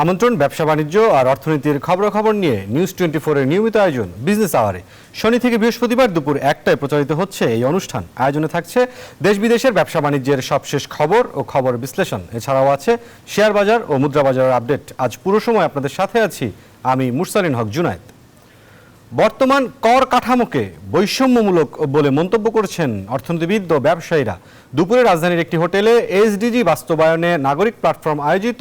আমন্ত্রণ ব্যবসা বাণিজ্য আর অর্থনীতির খবরাখবর নিয়ে নিউজ 24 এর নিয়মিত আয়োজন বিজনেস আওয়ারে শনি থেকে বৃহস্পতিবার দুপুর 1টায় প্রচারিত হচ্ছে এই অনুষ্ঠান। আয়োজনে থাকছে দেশ বিদেশের ব্যবসা বাণিজ্যের সবশেষ খবর ও খবর বিশ্লেষণ। এছাড়াও আছে শেয়ার বাজার ও মুদ্রা বাজারের আপডেট। আজ পুরো সময় আপনাদের সাথে আছি আমি মুরসালিন হক জুনায়েদ। বর্তমান কর কাঠামোকে বৈষম্যমূলক বলে মন্তব্য করেছেন অর্থনীতিবিদ ও ব্যবসায়ীরা। দুপুরে রাজধানীর একটি হোটেলে এসডিজি বাস্তবায়নে নাগরিক প্ল্যাটফর্ম আয়োজিত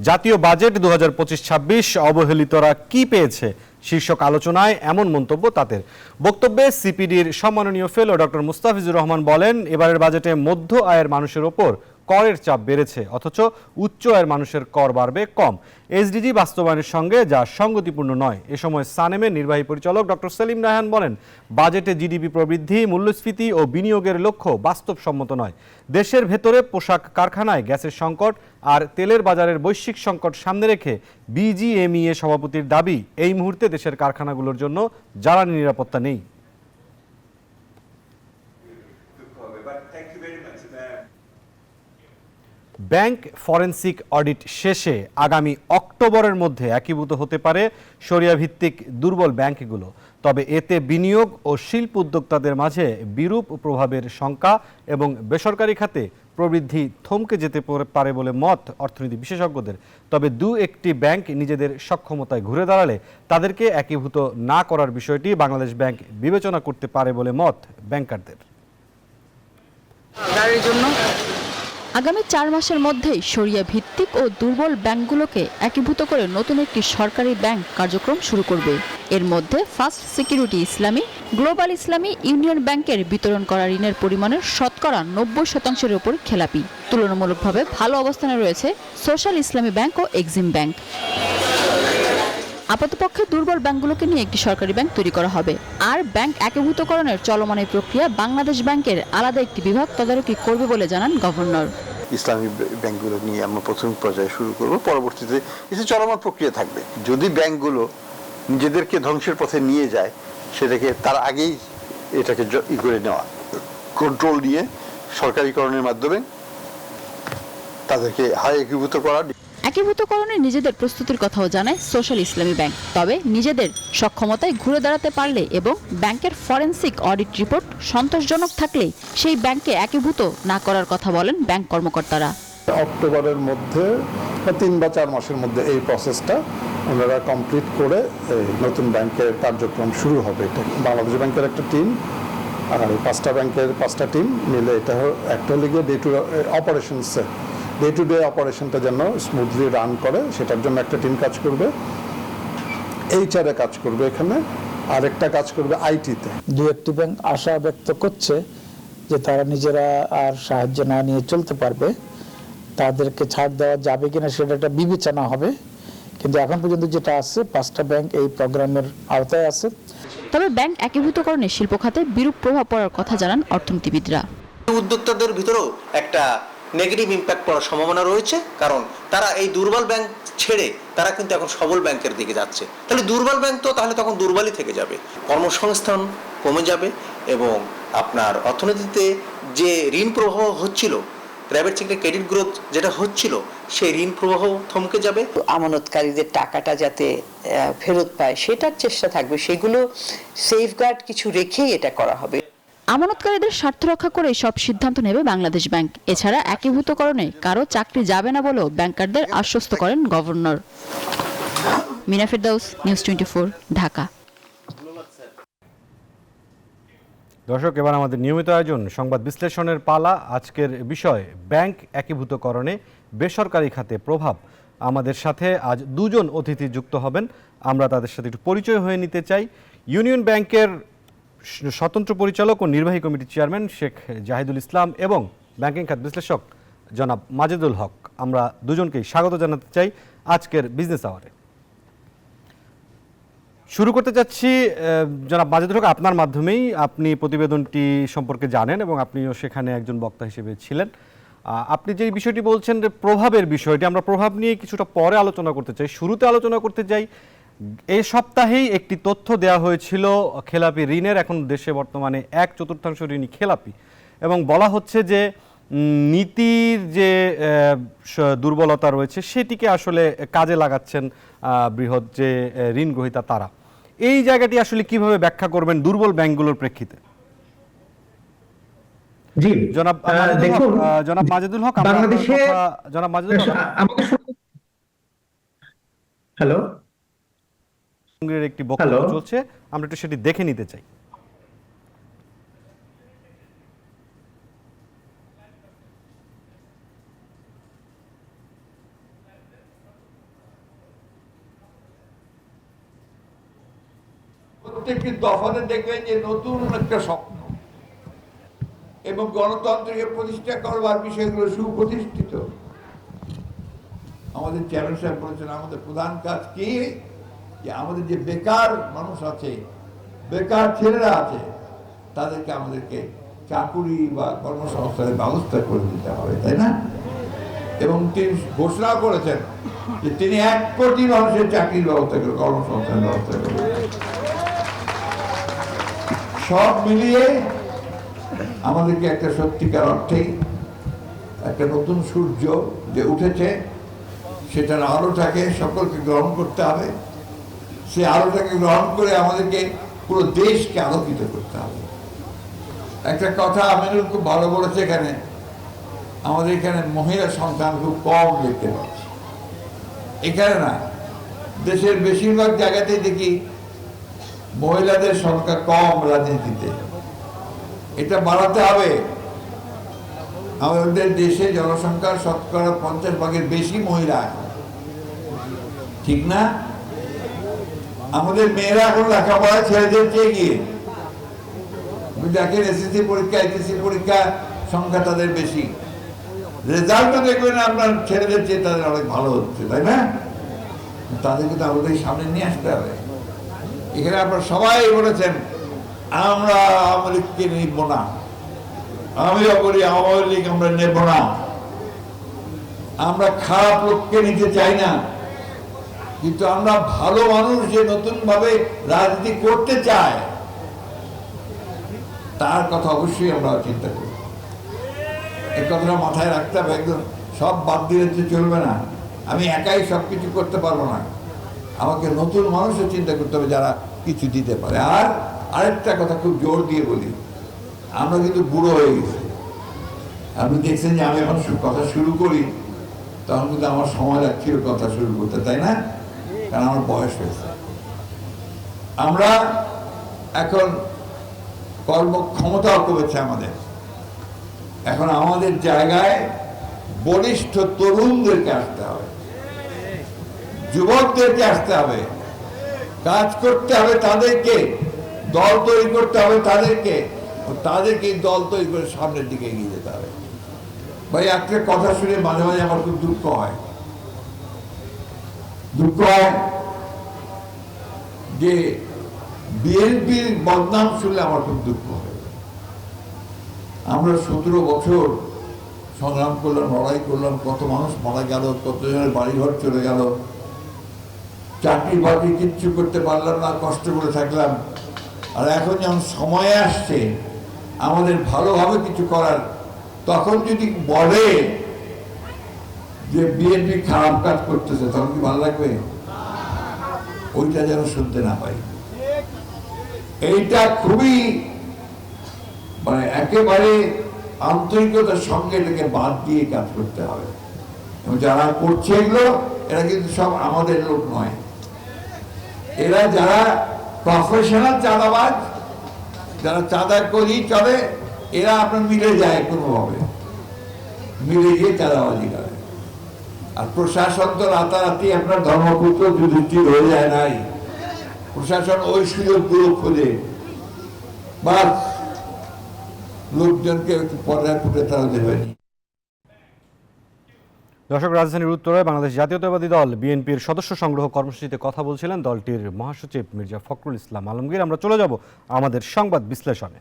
জাতীয় বাজেট 2025-26 অবহেলিতরা কি পেয়েছে শীর্ষক আলোচনায় এমন মন্তব্য তাদের। বক্তব্যে সিপিডির সম্মাননীয় ফেলো ডক্টর মুস্তাফিজুর রহমান বলেন, এবারের বাজেটে মধ্য আয়ের মানুষের ওপর করের চাপ বেড়েছে, অথচ উচ্চ আয়ের মানুষের কর বাড়বে কম। এসডিজি বাস্তবায়নের সঙ্গে যা সঙ্গতিপূর্ণ নয়। এ সময় সানেমের নির্বাহী পরিচালক ডক্টর সেলিম রায়হান বলেন, বাজেটে জিডিপি প্রবৃদ্ধি, মূল্যস্ফীতি ও বিনিয়োগের লক্ষ্য বাস্তবসম্মত নয়। দেশের ভেতরে পোশাক কারখানায় গ্যাসের সংকট আর তেলের বাজারের বৈশ্বিক সংকট সামনে রেখে বিজিএমইএ সভাপতির দাবি, এই মুহূর্তে দেশের কারখানাগুলোর জন্য জ্বালানি নিরাপত্তা নেই। ব্যাংক ফরেনসিক অডিট শেষে আগামী অক্টোবরের মধ্যে একীভূত হতে পারে শরিয়া ভিত্তিক দুর্বল ব্যাংকগুলো। তবে এতে বিনিয়োগ ও শিল্প উদ্যোক্তাদের মাঝে বিরূপ প্রভাবের শঙ্কা এবং বেসরকারি খাতে প্রবৃদ্ধি থমকে যেতে পারে বলে মত অর্থনীতি বিশেষজ্ঞদের। তবে একটি ব্যাংক নিজেদের সক্ষমতায় ঘুরে দাঁড়ালে তাদেরকে একীভূত না করার বিষয়টি বাংলাদেশ ব্যাংক বিবেচনা করতে পারে বলে মত ব্যাংকারদের। আগামী 4 মাসের মধ্যেই শরিয়া ভিত্তিক ও দুর্বল ব্যাংকগুলোকে একীভূত করে নতুন একটি সরকারি ব্যাংক কার্যক্রম শুরু করবে। এর মধ্যে ফার্স্ট সিকিউরিটি ইসলামী, গ্লোবাল ইসলামী ইউনিয়ন ব্যাংকের বিতরণ করা ঋণের পরিমাণের শতকরা 90% উপর খেলাপি। তুলনামূলকভাবে ভালো অবস্থানে রয়েছে সোশ্যাল ইসলামী ব্যাংক ও এক্সিম ব্যাংক। আপাতপক্ষে দুর্বল ব্যাংকগুলোকে নিয়ে একটি সরকারি ব্যাংক তৈরি করা হবে। আর ব্যাংক একীভূতকরণের চলমান এই প্রক্রিয়া বাংলাদেশ ব্যাংকের আলাদা একটি বিভাগ তদারকি করবে বলে জানান গভর্নর। ইসলামী ব্যাংকগুলো নিয়ে আমরা প্রথম পর্যায়ে শুরু করব, পরবর্তীতে কিছু চলমান প্রক্রিয়া থাকবে। যদি ব্যাংকগুলো নিজেদেরকে ধ্বংসের পথে নিয়ে যায়, সেটাকে তার আগেই এটাকে করে নেওয়া, কন্ট্রোল নিয়ে সরকারিকরণের মাধ্যমে তাদেরকে একীভূত করা। একীভূতকরণে নিজেদের প্রস্তুতির কথাও জানায় সোশ্যাল ইসলামী ব্যাংক। তবে নিজেদের সক্ষমতায় ঘুরে দাঁড়াতে পারলে এবং ব্যাংকের ফরেনসিক অডিট রিপোর্ট সন্তোষজনক থাকলে সেই ব্যাংকে একীভূত না করার কথা বলেন ব্যাংক কর্মকর্তারা। অক্টোবরের মধ্যে 3 বা 4 মাসের মধ্যে এই প্রসেসটা ওনারা কমপ্লিট করে নতুন ব্যাংকের কার্যক্রম শুরু হবে। এটা বাংলাদেশ ব্যাংকের একটা টিম আর 5টা ব্যাংকের 5টা টিম মিলে এটা একটা লিগে ডে টু ডে অপারেশনটা যেন স্মুথলি রান করে, সেটার জন্য একটা টিম কাজ করবে, এইচআরে কাজ করবে, এখানে আরেকটা কাজ করবে আইটিতে। একটি ব্যাংক আশা ব্যক্ত করছে যে তারা নিজেরা আর সাহায্য না নিয়ে চলতে পারবে, তাদেরকে ছাড় দেওয়া যাবে কিনা সেটা একটা বিবেচনা হবে। কিন্তু এখন পর্যন্ত যেটা আছে 5টা ব্যাংক এই প্রোগ্রামের আওতায় আছে। তবে ব্যাংক একীভূতকরণে শিল্প খাতে বিরূপ প্রভাব পড়ার কথা জানান অর্থনীতিবিদরা। উদ্যোক্তাদের ভিতরেও একটা নেগেটিভ ইম্প্যাক্ট পড়ার সম্ভাবনা রয়েছে, কারণ তারা এই দুর্বল ব্যাংক ছেড়ে তারা কিন্তু এখন সবল ব্যাংকের দিকে যাচ্ছে। তাহলে দুর্বল ব্যাংক তো তাহলে তখন দুর্বলই থেকে যাবে, কর্মসংস্থান কমে যাবে এবং আপনার অর্থনীতিতে যে ঋণ প্রবাহ হচ্ছিল, প্রাইভেট সেক্টর ক্রেডিট গ্রোথ যেটা হচ্ছিল, সেই ঋণ প্রবাহ থমকে যাবে। আমানতকারীদের টাকাটা যাতে ফেরত পায় সেটার চেষ্টা থাকবে, সেগুলো সেফগার্ড কিছু রেখেই এটা করা হবে। আমানতকারীদের স্বার্থ রক্ষা করে সব সিদ্ধান্ত নেবে বাংলাদেশ ব্যাংক। এছাড়া একীভূতকরণে কারো চাকরি যাবে না বলেও ব্যাংকারদের আশ্বস্ত করেন গভর্নর। মিনা ফেরদাউস, নিউজ 24, ঢাকা। দর্শক, এবার আমাদের নিয়মিত আয়োজন সংবাদ বিশ্লেষণের পালা। আজকের বিষয় ব্যাংক একীভূতকরণে বেসরকারি খাতে প্রভাব। আমাদের সাথে আজ 2 জন অতিথি যুক্ত হবেন, আমরা তাদের সাথে একটু পরিচয় হয়ে নিতে চাই। ইউনিয়ন ব্যাংকের স্বতন্ত্র পরিচালক ও নির্বাহী কমিটির চেয়ারম্যান শেখ জাহিদুল ইসলাম এবং ব্যাংকিং খাত বিশ্লেষক জনাব মাজেদুল হক। আমরা দুজনকেই স্বাগত জানাতে চাই আজকের বিজনেস আওয়ারে। শুরু করতে চাচ্ছি জনাব মাজেদুল হক, আপনার মাধ্যমেই। আপনি প্রতিবেদনটি সম্পর্কে জানেন এবং আপনিও সেখানে একজন বক্তা হিসেবে ছিলেন। আপনি যে বিষয়টি বলছেন যে প্রভাবের বিষয়টি, আমরা প্রভাব নিয়ে কিছুটা পরে আলোচনা করতে চাই। শুরুতে আলোচনা করতে চাই, এই সপ্তাহেই একটি তথ্য দেওয়া হয়েছিল খেলাপি ঋণের। এখন দেশে বর্তমানে 1/4 ঋণই খেলাপি এবং বলা হচ্ছে যে নীতির যে দুর্বলতা রয়েছে সেটিকে আসলে কাজে লাগাচ্ছেন বৃহৎ যে ঋণ গ্রহীতা তারা। এই জায়গাটি আসলে কিভাবে ব্যাখ্যা করবেন দুর্বল ব্যাংকগুলোর প্রেক্ষিতে? জি জনাব মাজেদুল হক, বাংলাদেশে জনাব মাজেদুল হক, হ্যালো, একটি বক্তব্য চলছে, আমরা একটু সেটি দেখে নিতে চাই। প্রত্যেকটি দফাতে দেখবেন যে নতুন একটা স্বপ্ন এবং গণতন্ত্রকে প্রতিষ্ঠা করবার বিষয়গুলো সুপ্রতিষ্ঠিত। আমাদের চেয়ারম্যান সাহেব বলেছেন আমাদের প্রধান কাজ কি, যে আমাদের যে বেকার মানুষ আছে, বেকার ছেলেরা আছে, তাদেরকে আমাদেরকে চাকুরি বা কর্মসংস্থানের ব্যবস্থা করে দিতে হবে, তাই না? এবং তিনি ঘোষণা করেছেন যে তিনি 1 কোটি মানুষের চাকরির ব্যবস্থা করবেন, কর্মসংস্থানের ব্যবস্থা করবেন। সব মিলিয়ে আমাদেরকে একটা সত্যিকার অর্থেই একটা নতুন সূর্য যে উঠেছে, সেটার আলোটাকে সকলকে গ্রহণ করতে হবে। সে আলোটাকে গ্রহণ করে আমাদেরকে পুরো দেশকে আলোকিত করতে হবে। একটা কথা আমিনুল খুব ভালো বলেছে, এখানে আমাদের এখানে মহিলা সংখ্যান খুব কম দেখতে পাচ্ছি। এখানে না, দেশের বেশিরভাগ জায়গাতেই দেখি মহিলাদের সংখ্যা কম রাজনীতিতে। এটা বাড়াতে হবে। আমাদের দেশে জনসংখ্যার শতকরা 50% বেশি মহিলা, ঠিক না? আমাদের মেয়েরা এখন লেখাপড়া ছেলেদের চেয়ে গিয়ে দেখেন, এসএসসি পরীক্ষা, এইচএসসি পরীক্ষা সংখ্যা তাদের বেশি, রেজাল্টও দেখবেন আপনার ছেলেদের চেয়ে তাদের অনেক ভালো হচ্ছে, তাই না? তাদেরকে তো আমাদের সামনে নিয়ে আসতে হবে। এখানে আপনারা সবাই বলেছেন আমরা আওয়ামী লীগকে নিব না, আমিও বলি আওয়ামী লীগ আমরা নেব না, আমরা খারাপ লোককে নিতে চাই না, কিন্তু আমরা ভালো মানুষ যে নতুন ভাবে রাজনীতি করতে চায় তার কথা অবশ্যই আমরা চিন্তা করি। এই কথাটা মাথায় রাখতে হবে। একদম সব বাদ দিলে তো চলবে না, আমি একাই সবকিছু করতে পারবো না, আমাকে নতুন মানুষের চিন্তা করতে হবে যারা কিছু দিতে পারে। আর আরেকটা কথা খুব জোর দিয়ে বলি, আমরা কিন্তু বুড়ো হয়ে গেছি। আপনি দেখছেন যে আমি এখন কথা শুরু করি, তখন কিন্তু আমার সময় লাগছিল কথা শুরু করতে, তাই না? কারণ আমার বয়স হয়েছে। আমরা এখন কর্মক্ষমতাও কমেছে আমাদের। এখন আমাদের জায়গায় বলিষ্ঠ তরুণদেরকে আসতে হবে, যুবকদেরকে আসতে হবে, কাজ করতে হবে তাদেরকে, দল তৈরি করতে হবে তাদেরকে, তাদেরকে দল তৈরি করে সামনের দিকে এগিয়ে যেতে হবে। ভাই, একটা কথা শুনে মাঝে মাঝে আমার খুব দুঃখ হয় যে বিএনপির বদনাম শুনলে আমার খুব দুঃখ হয়। আমরা 17 বছর সংগ্রাম করলাম, লড়াই করলাম, কত মানুষ মারা গেল, কতজনের বাড়িঘর চলে গেল, চাকরি বাকরি কিচ্ছু করতে পারলাম না, কষ্ট করে থাকলাম। আর এখন যখন সময় আসছে আমাদের ভালোভাবে কিছু করার, তখন যদি বলে যে বিএনপি খারাপ কাজ করতেছে, তখন কি ভালো লাগবে? ওইটা যেন শুনতে না পাই। এইটা খুবই একেবারে আন্তরিকতার সঙ্গে এটাকে বাদ দিয়ে কাজ করতে হবে। এবং যারা করছে এগুলো, এরা কিন্তু সব আমাদের লোক নয়, এরা যারা প্রফেশনাল চাঁদাবাজ, যারা চাঁদা করি চলে, এরা আপনার মিলে যায়, কোনোভাবে মিলে গিয়ে চাঁদাবাজি করে। আর প্রশাসন তো রাতারাতি আপনার ধর্মপুত্র যুধিষ্ঠির হয়ে যায় নাই। প্রশাসন ওই সুযোগগুলো খোঁজে, বা লোকজনকে পর্যায় ফুটে তারা দেবেনি। দর্শক, রাজধানীর উত্তরে বাংলাদেশ জাতীয়তাবাদী দল বিএনপির সদস্য সংগ্রহ কর্মসূচিতে কথা বলছিলেন দলটির মহাসচিব মির্জা ফখরুল ইসলাম আলমগীর। আমরা চলে যাব আমাদের সংবাদ বিশ্লেষণে।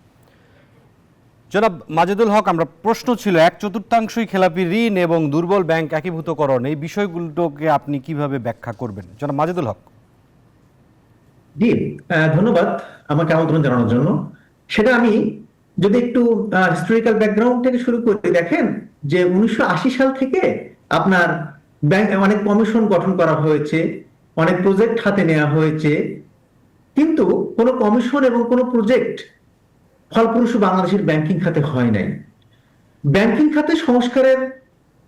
জনাব মাজেদুল হক, আমরা প্রশ্ন ছিল 1/4 খেলাপি ঋণ এবং দুর্বল ব্যাংক একীভূতকরণ, এই বিষয়গুলোকে আপনি কিভাবে ব্যাখ্যা করবেন জনাব মাজেদুল হক? জি, ধন্যবাদ আমাকে আমন্ত্রণ জানানোর জন্য। সেটা আমি যদি একটু হিস্টোরিক্যাল ব্যাকগ্রাউন্ড থেকে শুরু করে দেখেন যে 1980 সাল থেকে আপনার ব্যাংক অনেক কমিশন গঠন করা হয়েছে, অনেক প্রজেক্ট হাতে নেওয়া হয়েছে, কিন্তু কোনো কমিশন এবং কোনো প্রজেক্ট ফলপ্রসূ বাংলাদেশের ব্যাংকিং খাতে হয় নাই। ব্যাংকিং খাতে সংস্কারের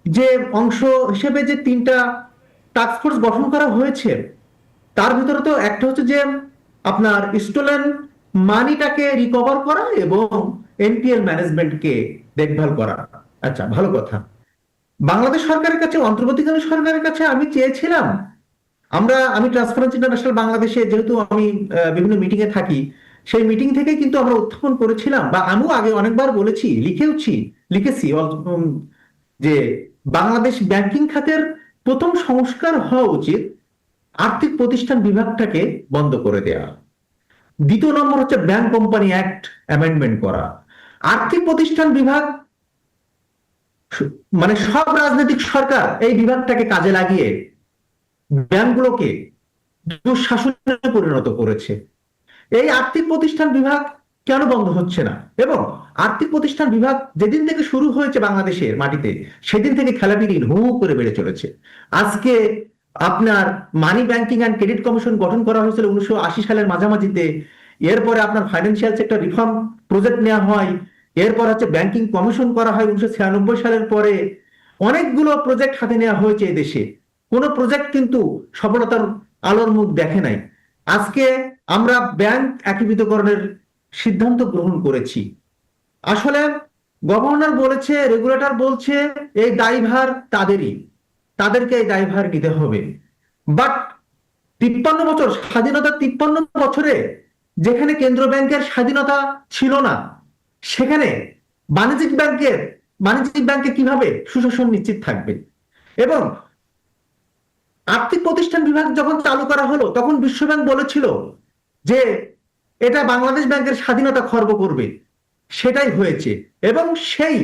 যে অংশ হিসেবে যে 3টা টাস্ক ফোর্স গঠন করা হয়েছে, তার ভিতরে তো একটা হচ্ছে যে আপনার স্টোলেন মানিটাকে রিকভার করা এবং এনপিএল ম্যানেজমেন্টকে দেখভাল করা। আচ্ছা, ভালো কথা। বাংলাদেশ সরকারের কাছে, অন্তর্বর্তীকালীন সরকারের কাছে আমি চেয়েছিলাম, আমি ট্রান্সপারেন্সি ইন্টারন্যাশনাল বাংলাদেশে যেহেতু আমি বিভিন্ন মিটিং এ থাকি, সেই মিটিং থেকে কিন্তু আমরা উত্থাপন করেছিলাম, বা আমিও আগে অনেকবার বলেছি, লিখেছি যে বাংলাদেশ ব্যাংকিং খাতের প্রথম সংস্কার হওয়া উচিত আর্থিক প্রতিষ্ঠান বিভাগটাকে বন্ধ করে দেওয়া। দ্বিতীয় নম্বর হচ্ছে ব্যাংক কোম্পানি অ্যাক্ট অ্যামেন্ডমেন্ট করা। আর্থিক প্রতিষ্ঠান বিভাগ মানে সব রাজনৈতিক সরকার এই বিভাগটাকে কাজে লাগিয়ে ব্যাংকগুলোকে দুঃশাসনে পরিণত করেছে। এই আর্থিক প্রতিষ্ঠান বিভাগ কেন বন্ধ হচ্ছে না? এবং আর্থিক প্রতিষ্ঠান বিভাগ যেদিন থেকে শুরু হয়েছে বাংলাদেশের মাটিতে, সেদিন থেকে খেলাপিটি হু করে বেড়ে চলেছে। আজকে আপনার মানি ব্যাংকিং অ্যান্ড ক্রেডিট কমিশন গঠন করা হয়েছিল 1980 সালের মাঝামাঝিতে। এরপরে আপনার ফাইন্যান্সিয়াল সেক্টর রিফর্ম প্রজেক্ট নেওয়া হয়। এরপর হচ্ছে ব্যাংকিং কমিশন করা হয় 1996 সালের পরে। অনেকগুলো প্রজেক্ট হাতে নেওয়া হয়েছে এই দেশে, কোনো প্রজেক্ট কিন্তু সফলতার আলোর মুখ দেখে নাই। আজকে আমরা ব্যাংক একীভূতকরণের সিদ্ধান্ত গ্রহণ করেছি। আসলে গভর্নর বলেছে, রেগুলেটর বলছে এই দায়ভার তাদেরকে এই দায়ভার নিতে হবে। বাট 53 বছর স্বাধীনতা, 53 বছরে যেখানে কেন্দ্র ব্যাংকের স্বাধীনতা ছিল না, সেখানে বাণিজ্যিক ব্যাংকে কিভাবে সুশাসন নিশ্চিত থাকবে? এবং আর্থিক প্রতিষ্ঠান বিভাগ যখন চালু করা হলো, তখন বিশ্বব্যাংক বলেছিল যে এটা বাংলাদেশ ব্যাংকের স্বাধীনতা খর্ব করবে। সেটাই হয়েছে, এবং সেই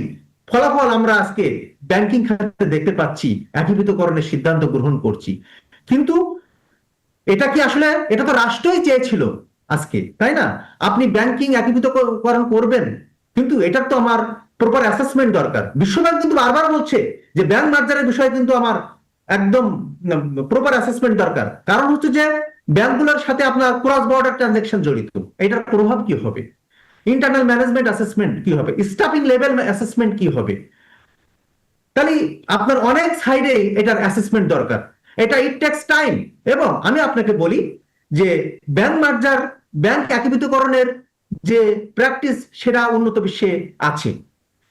ফলাফল আমরা আজকে ব্যাংকিং খাতে দেখতে পাচ্ছি, একীভূতকরণের সিদ্ধান্ত গ্রহণ করছি। কিন্তু এটা কি আসলে, এটা তো রাষ্ট্রই চেয়েছিল আজকে, তাই না? আপনি ব্যাংকিং একীভূতকরণ করবেন, কিন্তু এটার তো আমার প্রপার অ্যাসেসমেন্ট দরকার। বিশ্বব্যাংক কিন্তু বারবার বলছে যে ব্যাংক মার্জারের বিষয়ে কিন্তু আমার একদম প্রপার অ্যাসেসমেন্ট দরকার। কারণ হচ্ছে যে ব্যাংকগুলোর সাথে আপনার ক্রস বর্ডার ট্রানজাকশন জড়িত, এটার প্রভাব কি হবে, ইন্টারনাল ম্যানেজমেন্ট অ্যাসেসমেন্ট কি হবে, স্টাফিং লেভেল অ্যাসেসমেন্ট কি হবে। তাহলে আপনার অনেক সাইডে এটার অ্যাসেসমেন্ট দরকার। এটা ইট টেকস টাইম। এবং আমি আপনাকে বলি যে ব্যাংক একীভূতকরণের যে প্র্যাকটিস, সেটা উন্নত বিশ্বে আছে,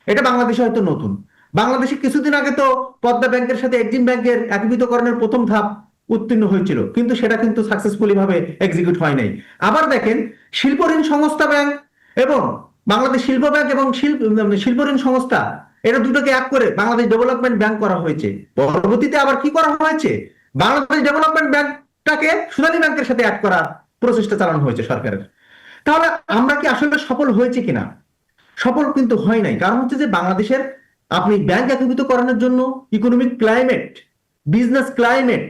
এটা বাংলাদেশে হয়তো নতুন। বাংলাদেশে কিছুদিন আগে তো পদ্মা ব্যাংকের সাথে এক্সিম ব্যাংকের একীভূতকরণের প্রথম ধাপ উত্তীর্ণ হয়েছিল, কিন্তু সেটা কিন্তু সাকসেসফুলি ভাবে এক্সিকিউট হয় নাই। আবার দেখেন, শিল্প ঋণ সংস্থা ব্যাংক এবং বাংলাদেশ শিল্প ব্যাংক এবং শিল্প ঋণ সংস্থা, এটা দুটোকে এক করে বাংলাদেশ ডেভেলপমেন্ট ব্যাংক করা হয়েছে। পরবর্তীতে আবার কি করা হয়েছে, বাংলাদেশ ডেভেলপমেন্ট ব্যাংকটাকে সোনালী ব্যাংকের সাথে অ্যাড করার প্রচেষ্টা চালানো হয়েছে সরকারের। তাহলে আমরা কি আসলে সফল হয়েছে কিনা? সফল কিন্তু হয় নাই। কারণ হচ্ছে যে বাংলাদেশের আপনি ব্যাংক একীভূতকরণের জন্য ইকোনমিক ক্লাইমেট, বিজনেস ক্লাইমেট,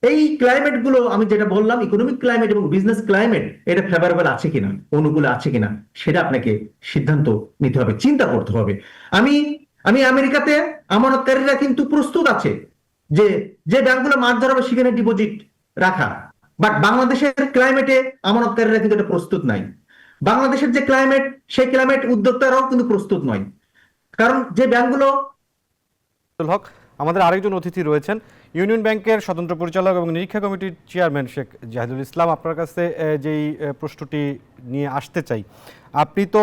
এই ক্লাইমেট গুলো আমি যেটা বললাম, ইকোনমিক ক্লাইমেট এবং বিজনেস ক্লাইমেট, এটা ফেভারেবল আছে কিনা, অনুকূলে আছে কিনা, সেটা আপনাকে সিদ্ধান্ত নিতে হবে, চিন্তা করতে হবে। আমি আমেরিকাতে আমানতকারীরা কিন্তু প্রস্তুত আছে যে ব্যাংকগুলো মার্জার হবে সেখানে ডিপোজিট রাখা। বাট বাংলাদেশের ক্লাইমেটে আমানতকারীরা কিন্তু এটা প্রস্তুত নাই। বাংলাদেশের যে ক্লাইমেট, সেই ক্লাইমেট উদ্যোক্তারাও কিন্তু প্রস্তুত নয়। কারণ যে ব্যাংকগুলো, হক আমাদের আরেকজন অতিথি রয়েছেন, ইউনিয়ন ব্যাংকের স্বতন্ত্র পরিচালক এবং নিরীক্ষা কমিটির চেয়ারম্যান শেখ জাহিদুল ইসলাম। আপনার কাছে যেই প্রশ্নটি নিয়ে আসতে চাই, আপনি তো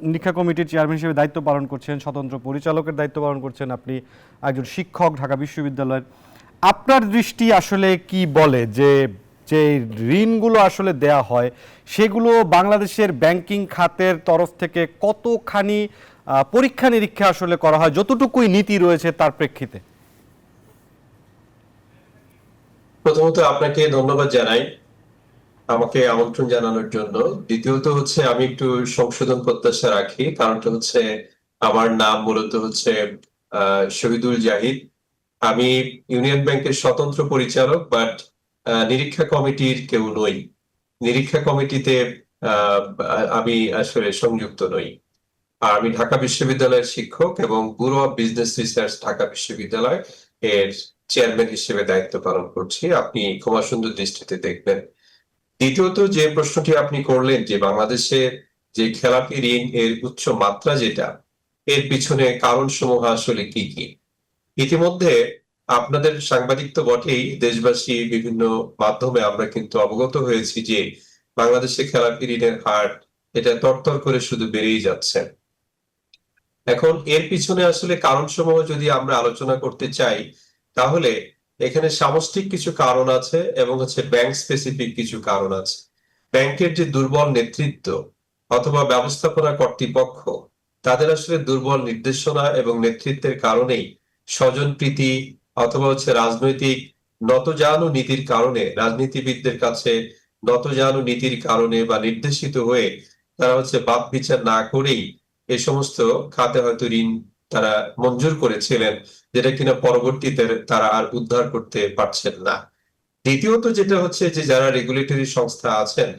নিরীক্ষা কমিটির চেয়ারম্যান হিসেবে দায়িত্ব পালন করছেন, স্বতন্ত্র পরিচালকের দায়িত্ব পালন করছেন, আপনি একজন শিক্ষক ঢাকা বিশ্ববিদ্যালয়ের। আপনার দৃষ্টি আসলে কি বলে যে যে ঋণগুলো আসলে দেয়া হয়, সেগুলো বাংলাদেশের ব্যাংকিং খাতের তরফ থেকে কতখানি পরীক্ষা নিরীক্ষা আসলে করা হয়, যতটুকুই নীতি রয়েছে তার প্রেক্ষিতে? প্রথমত আপনাকে ধন্যবাদ জানাই আমাকে আমন্ত্রণ জানানোর জন্য। দ্বিতীয়ত হচ্ছে আমি একটু সংশোধন প্রত্যাশা রাখি, কারণটা হচ্ছে আমার নাম মূলত হচ্ছে শহীদুল জাহিদ। আমি ইউনিয়ন ব্যাংকের স্বতন্ত্র পরিচালক, বাট নিরীক্ষা কমিটির কেউ নই। নিরীক্ষা কমিটিতে আমি আসলে সংযুক্ত নই। আর আমি ঢাকা বিশ্ববিদ্যালয়ের শিক্ষক এবং bureau of business research Dhaka বিশ্ববিদ্যালয় এর চেয়ারম্যান হিসেবে দায়িত্ব পালন করছি। আপনি ক্ষমাসুন্দর দৃষ্টিতে দেখবেন। দ্বিতীয়ত যে প্রশ্নটি আপনি করলেন যে বাংলাদেশে যে খেলাপি ঋণ এর উচ্চ মাত্রা যেটা, এর পিছনে কারণ সমূহ আসলে কি কি। ইতিমধ্যে আপনাদের সাংবাদিক তো বটেই, দেশবাসী বিভিন্ন মাধ্যমে আমরা কিন্তু অবগত হয়েছি যে বাংলাদেশে খেলাপি ঋণের হার এটা তরতর করে শুধু বেড়েই যাচ্ছে। এখন এর পিছনে আসলে কারণ সমূহ যদি আমরা আলোচনা করতে চাই, তাহলে এখানে সামষ্টিক কিছু কারণ আছে এবং হচ্ছে ব্যাংক স্পেসিফিক কিছু কারণ আছে। ব্যাংকের যে দুর্বল নেতৃত্ব অথবা ব্যবস্থাপনা কর্তৃপক্ষ, তাদের আসলে দুর্বল নির্দেশনা এবং নেতৃত্বের কারণেই স্বজনপ্রীতি অথবা হচ্ছে রাজনৈতিক নতজানু নীতির কারণে, রাজনীতিবিদদের কাছে নতজানু নীতির কারণে বা নির্দেশিত হয়ে তারা হচ্ছে বাদ বিচার না করেই এই সমস্ত খাতে হয়তো ঋণ তারা মঞ্জুর করেছিলেন, যেটা কিনা পরবর্তীতে তারা আর উদ্ধার করতে পারছেন না। দ্বিতীয়ত যেটা হচ্ছে যে যারা রেগুলেটরি সংস্থা আছেন,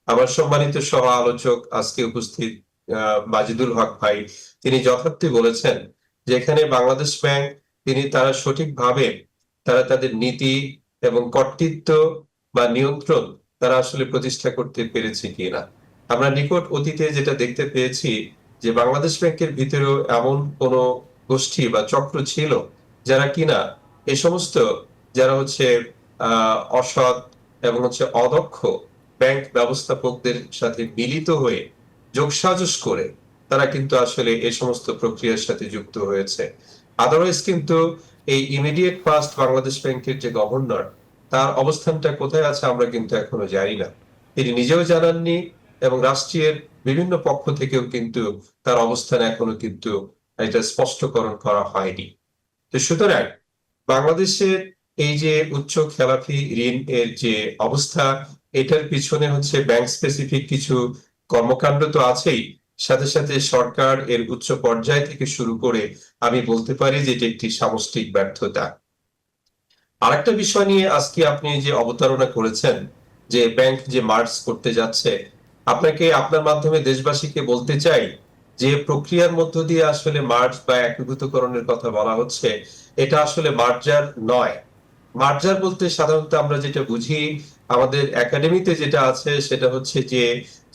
আমার সম্মানিত সহ আলোচক আজকে উপস্থিত মাজিদুল হক ভাই, তিনি যথার্থই বলেছেন যে এখানে বাংলাদেশ ব্যাংক তারা সঠিকভাবে তারা তাদের নীতি এবং কর্তৃত্ব বা নিয়ন্ত্রণ তারা আসলে প্রতিষ্ঠা করতে পেরেছে কিনা। আমরা নিকট অতীতে যেটা দেখতে পেয়েছি যে বাংলাদেশ ব্যাংকের ভিতরেও এমন কোন গোষ্ঠী বা চক্র ছিল যারা কিনা এই সমস্ত যারা হচ্ছে অসৎ এবং হচ্ছে অদক্ষ ব্যাংক ব্যবস্থাপকদের সাথে মিলিত হয়ে যোগসাজশ করে তারা কিন্তু আসলে এই সমস্ত প্রক্রিয়ার সাথে যুক্ত হয়েছে। আদারওয়াইজ কিন্তু এই ইমিডিয়েট পাস্ট বাংলাদেশ ব্যাংকের যে গভর্নর, তার অবস্থানটা কোথায় আছে আমরা কিন্তু এখনো জানি না। তিনি নিজেও জানাননি এবং রাষ্ট্রের বিভিন্ন পক্ষ থেকেও কিন্তু তার অবস্থান এখনো কিন্তু এটা স্পষ্টকরণ করা হয়নি। তো সুতরাং বাংলাদেশের এই যে উচ্চ খেলাপি ঋণ এর যে অবস্থা, এটার পিছনে হচ্ছে ব্যাংক স্পেসিফিক কিছু কর্মকাণ্ড তো আছেই, সাথে সাথে সরকার এর উচ্চ পর্যায় থেকে শুরু করে আমি বলতে পারি যে এটি একটি সামষ্টিক ব্যর্থতা। আরেকটা বিষয় নিয়ে আজকে আপনি যে অবতারণা করেছেন যে ব্যাংক যে মার্জ করতে যাচ্ছে, আপনাকে আপনার মাধ্যমে দেশবাসীকে বলতে চাই যে প্রক্রিয়ার মধ্য দিয়ে আসলে মার্জ বা একীভূতকরণের কথা বলা হচ্ছে, এটা আসলে মার্জার নয়। মার্জার বলতে সাধারণত আমরা যেটা বুঝি আমাদের একাডেমিতে যেটা আছে সেটা হচ্ছে যে